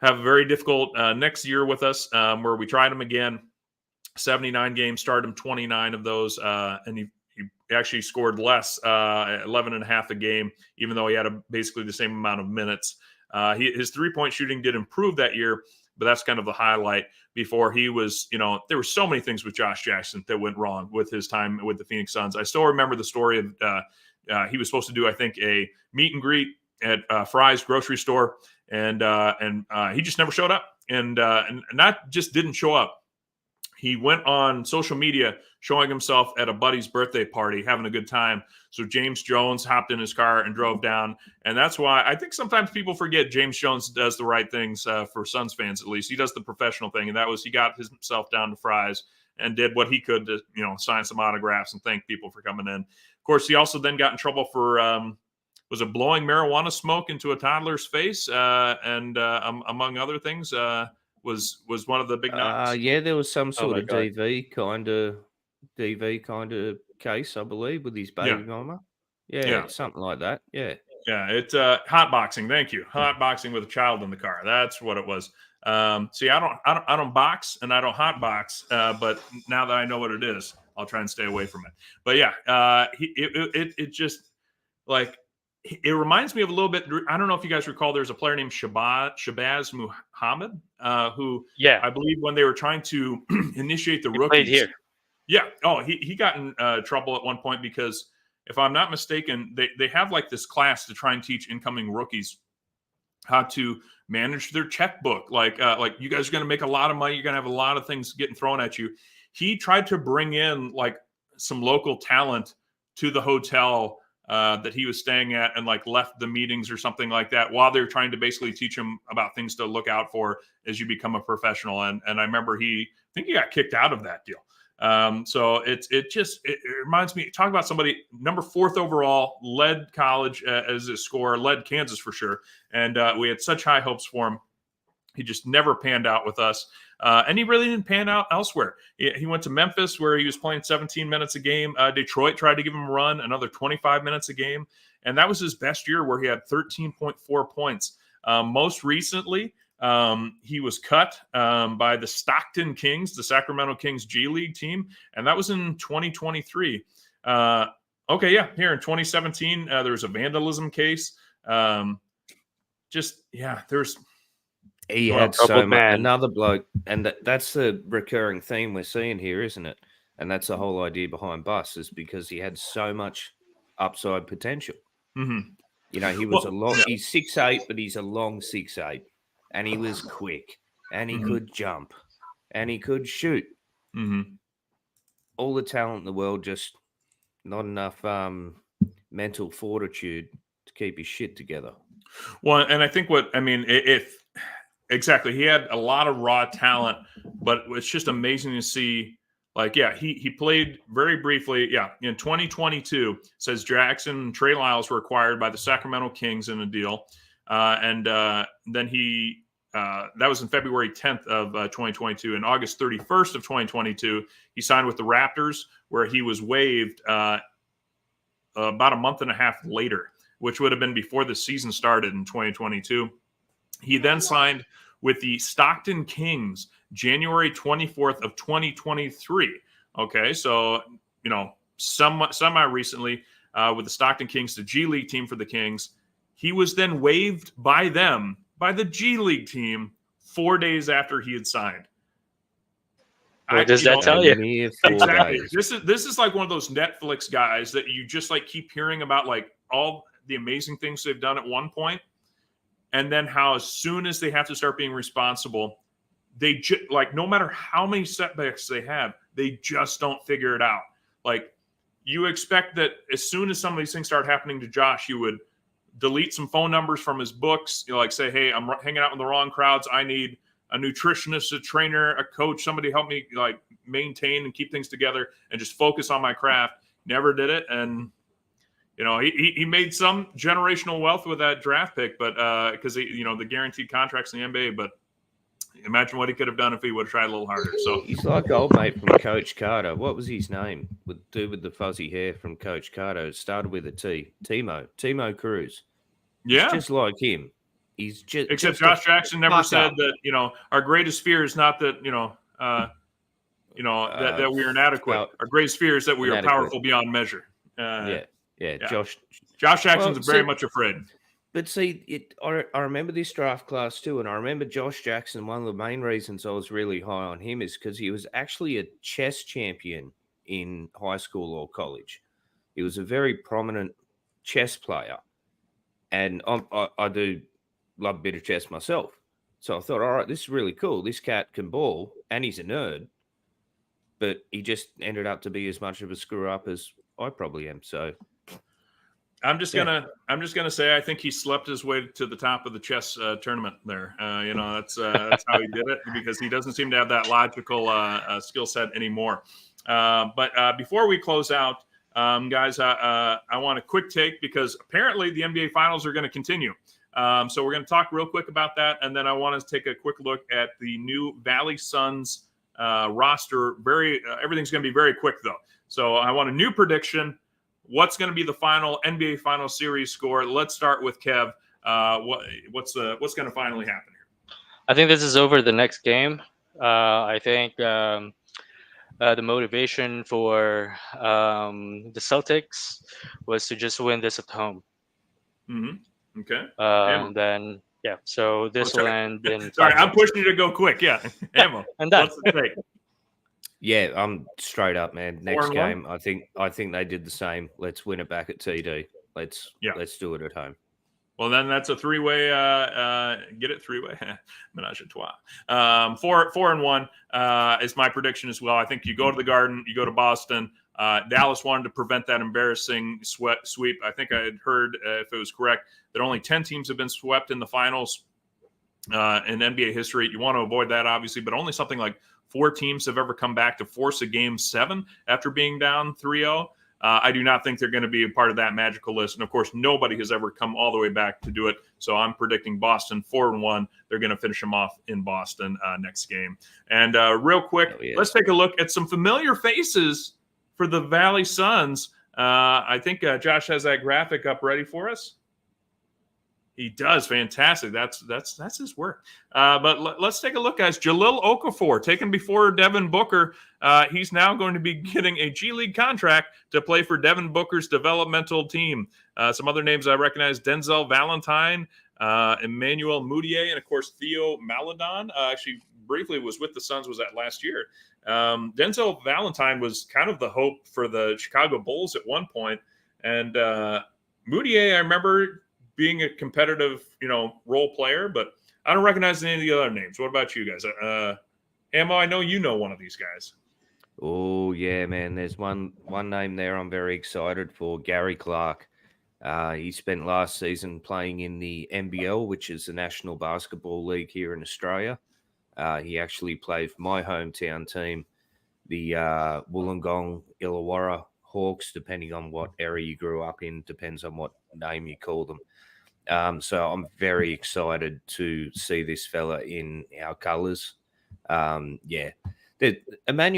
have a very difficult next year with us, where we tried him again. 79 games, started him 29 of those, and he actually scored less, 11 and a half a game, even though he had basically the same amount of minutes. His three-point shooting did improve that year, but that's kind of the highlight. Before he was, there were so many things with Josh Jackson that went wrong with his time with the Phoenix Suns. I still remember the story of he was supposed to do, I think, a meet and greet at Fry's grocery store, and he just never showed up, and not just didn't show up. He went on social media showing himself at a buddy's birthday party, having a good time. So James Jones hopped in his car and drove down. And that's why I think sometimes people forget James Jones does the right things, for Suns fans at least. He does the professional thing. And that was, he got himself down to Fry's and did what he could to, sign some autographs and thank people for coming in. Of course, he also then got in trouble for, was it blowing marijuana smoke into a toddler's face, and among other things, was one of the big knocks. Yeah, there was some sort of God. DV kind of case, I believe, with his baby mama. Yeah, something like that. Yeah. Yeah, it's hotboxing. Thank you. Hotboxing with a child in the car. That's what it was. See, I don't box and I don't hotbox, but now that I know what it is, I'll try and stay away from it. But yeah, it just like, it reminds me of a little bit. I don't know if you guys recall, there's a player named Shabazz Muhammad, who I believe when they were trying to initiate the rookies. Played here. Yeah. Oh, he got in trouble at one point because, if I'm not mistaken, they have like this class to try and teach incoming rookies how to manage their checkbook. Like you guys are going to make a lot of money. You're going to have a lot of things getting thrown at you. He tried to bring in like some local talent to the hotel that he was staying at, and like left the meetings or something like that while they were trying to basically teach him about things to look out for as you become a professional. And I remember I think he got kicked out of that deal. So it reminds me, talk about somebody number 4th overall, led college as a scorer, led Kansas for sure. And we had such high hopes for him. He just never panned out with us. And he really didn't pan out elsewhere. He went to Memphis, where he was playing 17 minutes a game. Detroit tried to give him a run, another 25 minutes a game. And that was his best year, where he had 13.4 points. Most recently, he was cut by the Stockton Kings, the Sacramento Kings G League team. And that was in 2023. Here in 2017, there was a vandalism case. There's... He had so much. Another bloke, and that's the recurring theme we're seeing here, isn't it? And that's the whole idea behind Bus, is because he had so much upside potential. Mm-hmm. He was he's 6'8", but he's a long 6'8", and he was quick, and he could jump, and he could shoot. Mm-hmm. All the talent in the world, just not enough mental fortitude to keep his shit together. Well, and I think exactly. He had a lot of raw talent, but it's just amazing to see. Like, he played very briefly. Yeah, in 2022, says Jackson, Trey Lyles were acquired by the Sacramento Kings in a deal, and then that was in February 10th of 2022. And August 31st of 2022, he signed with the Raptors, where he was waived about a month and a half later, which would have been before the season started in 2022. He then signed with the Stockton Kings January 24th of 2023. Okay, so, semi recently with the Stockton Kings, the G League team for the Kings. He was then waived by the G League team 4 days after he had signed. What does that tell you? Exactly. This is like one of those Netflix guys that you just like keep hearing about, like all the amazing things they've done at one point. And then how as soon as they have to start being responsible, they no matter how many setbacks they have, they just don't figure it out. Like, you expect that as soon as some of these things start happening to Josh, you would delete some phone numbers from his books. Say, hey, I'm hanging out with the wrong crowds. I need a nutritionist, a trainer, a coach, somebody help me like maintain and keep things together and just focus on my craft. Never did it. And he made some generational wealth with that draft pick, but because the guaranteed contracts in the NBA. But imagine what he could have done if he would have tried a little harder. So he's like old mate from Coach Carter. What was his name? With the fuzzy hair from Coach Carter. It started with a T. Timo Cruz. Yeah, he's just like him. He's just Except just Josh Jackson never said up. that, our greatest fear is not that, that we are inadequate. well, Our greatest fear is that we are inadequate. powerful beyond measure. Yeah. yeah. Josh Jackson's Well, very see- much afraid. But see, I remember this draft class too, and I remember Josh Jackson. One of the main reasons I was really high on him is because he was actually a chess champion in high school or college. He was a very prominent chess player, and I do love a bit of chess myself. So I thought, all right, this is really cool. This cat can ball, and he's a nerd, but he just ended up to be as much of a screw up as I probably am. So I'm just gonna say I think he slept his way to the top of the chess tournament there. That's how he did it, because he doesn't seem to have that logical skill set anymore. But before we close out, guys, I want a quick take, because apparently the NBA Finals are going to continue. So we're going to talk real quick about that, and then I want to take a quick look at the new Valley Suns roster. Everything's going to be very quick though. So I want a new prediction. What's going to be the final NBA Final Series score? Let's start with Kev. What's going to finally happen here? I think this is over the next game. I think the motivation for the Celtics was to just win this at home. Mm-hmm. Okay. Then yeah, so this will end in. Sorry, I'm pushing you to go quick. Yeah, Ammo. And done. What's the take? yeah, I'm straight up, man. Next 4-1? game, I think they did the same. Let's win it back at TD. Let's do it at home. Well, then that's a three-way. Get it three-way. Menage a trois. 4-1 is my prediction as well. I think you go to the Garden, you go to Boston. Dallas wanted to prevent that embarrassing sweep. I think I had heard, if it was correct, that only 10 teams have been swept in the finals in NBA history. You want to avoid that, obviously, but only something like 4 teams have ever come back to force a Game 7 after being down 3-0. I do not think they're going to be a part of that magical list. And, of course, nobody has ever come all the way back to do it. So I'm predicting Boston 4-1. They're going to finish them off in Boston next game. And real quick, let's take a look at some familiar faces for the Valley Suns. I think Josh has that graphic up ready for us. He does. Fantastic. That's his work. But let's take a look, guys. Jahlil Okafor, taken before Devin Booker. He's now going to be getting a G League contract to play for Devin Booker's developmental team. Some other names I recognize: Denzel Valentine, Emmanuel Mudiay, and, of course, Theo Maledon. Actually, briefly was with the Suns, was that last year. Denzel Valentine was kind of the hope for the Chicago Bulls at one point. And Mudiay, I remember being a competitive, role player, but I don't recognize any of the other names. What about you guys? Ammo, I know you know one of these guys. Oh yeah, man. There's one name there I'm very excited for. Gary Clark. He spent last season playing in the NBL, which is the National Basketball League here in Australia. He actually played for my hometown team, the Wollongong Illawarra Hawks, depending on what area you grew up in, depends on what name you call them. So I'm very excited to see this fella in our colours. Emmanuel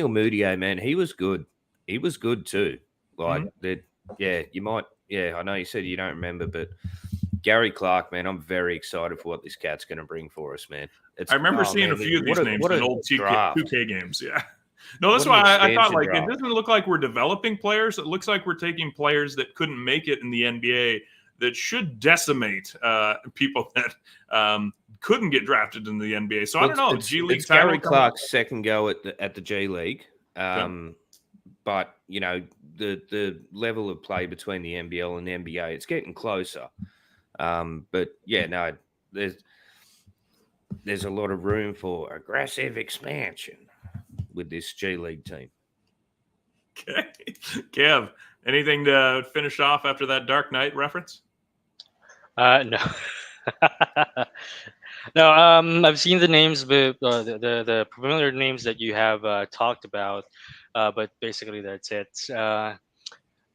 Mudiay, man, he was good. He was good too. Like that. Yeah, you might. Yeah, I know you said you don't remember, but Gary Clark, man, I'm very excited for what this cat's going to bring for us, man. I remember seeing a few of these names in old 2K games. Yeah. No, that's why I thought, like, it doesn't look like we're developing players. It looks like we're taking players that couldn't make it in the NBA that should decimate people that couldn't get drafted in the NBA. So I don't know. G League. It's Gary Clark's second go at the G League. But the level of play between the NBL and the NBA, it's getting closer. But yeah, no, there's a lot of room for aggressive expansion with this G League team. Okay. Kev, anything to finish off after that Dark Knight reference? No. No, I've seen the names, but the familiar names that you have talked about, but basically that's it.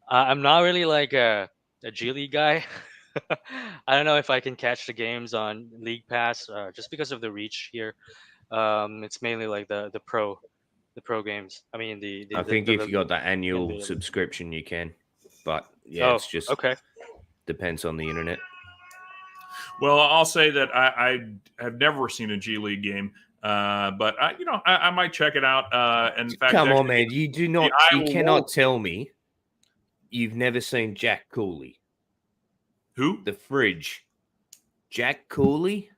I'm not really like a G League guy. I don't know if I can catch the games on League Pass just because of the reach here. It's mainly like the pro games. I mean I think if you got that annual subscription, you can. But yeah, it's just okay. Depends on the internet. Well, I'll say that I have never seen a G League game, but I might check it out. And in fact, Come on, actually, man. You do not. You Iowa cannot Wolves- tell me you've never seen Jack Cooley, Who? the fridge. Jack Cooley.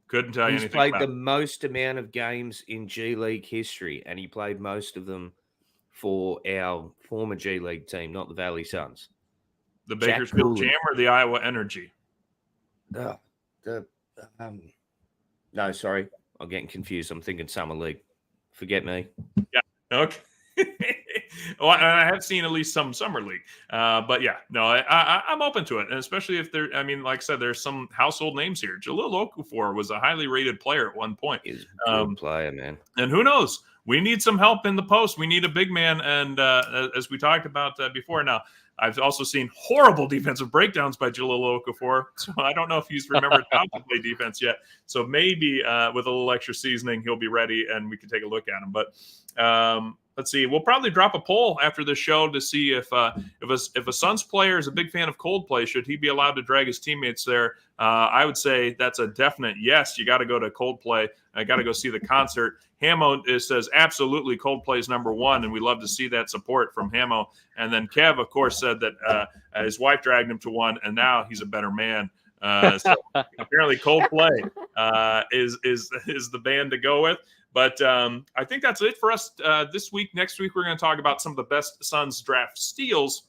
Couldn't tell you He's anything played about the most amount of games in G League history, and he played most of them for our former G League team, not the Valley Suns. the Jack Bakersfield Cooley. Jam or the Iowa Energy. No, sorry. I'm getting confused. I'm thinking Summer League. Forget me. Okay. Well, I have seen at least some summer league, but yeah, no, I'm open to it, and especially if there. I mean, like I said, there's some household names here. Jalil Okafor was a highly rated player at one point. He's a good player, man. And who knows? We need some help in the post. We need a big man, and as we talked about before, now I've also seen horrible defensive breakdowns by Jalil Okafor, so I don't know if he's remembered how to play defense yet. So maybe with a little extra seasoning, he'll be ready, and we can take a look at him. But let's see. We'll probably drop a poll after the show to see if a Suns player is a big fan of Coldplay, should he be allowed to drag his teammates there? I would say that's a definite yes. You got to go to Coldplay. I got to go see the concert. Hamo says absolutely Coldplay is number one, and we love to see that support from Hamo. And then Kev, of course, said that his wife dragged him to one, and now he's a better man. So apparently Coldplay is the band to go with. But I think that's it for us this week. Next week, we're going to talk about some of the best Suns draft steals,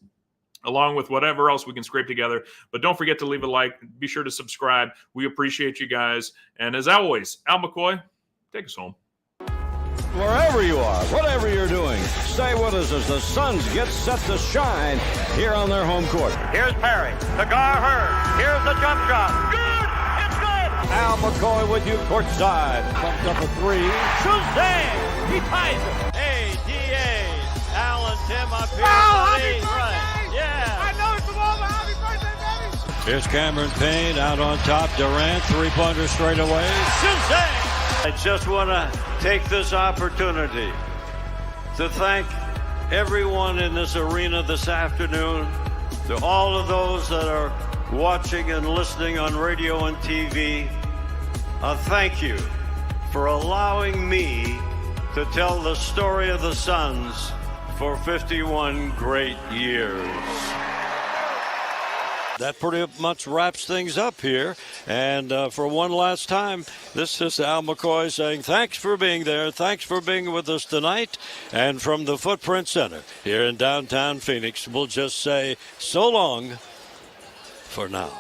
along with whatever else we can scrape together. But don't forget to leave a like. Be sure to subscribe. We appreciate you guys. And as always, Al McCoy, take us home. Wherever you are, whatever you're doing, stay with us as the Suns get set to shine here on their home court. Here's Perry. The guard hurt. Here's the jump shot. Good! It's good! Al McCoy with you courtside. Pumped up a three. Shazam! He ties it. ADA. Al and Tim up here. Right. Yeah. I know it's the ball. Happy birthday, baby. Here's Cameron Payne out on top. Durant, three-pointer straight away. Shazam! I just want to take this opportunity to thank everyone in this arena this afternoon, to all of those that are watching and listening on radio and TV. Thank you for allowing me to tell the story of the Suns for 51 great years. That pretty much wraps things up here. And for one last time, this is Al McCoy saying thanks for being there. Thanks for being with us tonight. And from the Footprint Center here in downtown Phoenix, we'll just say so long for now.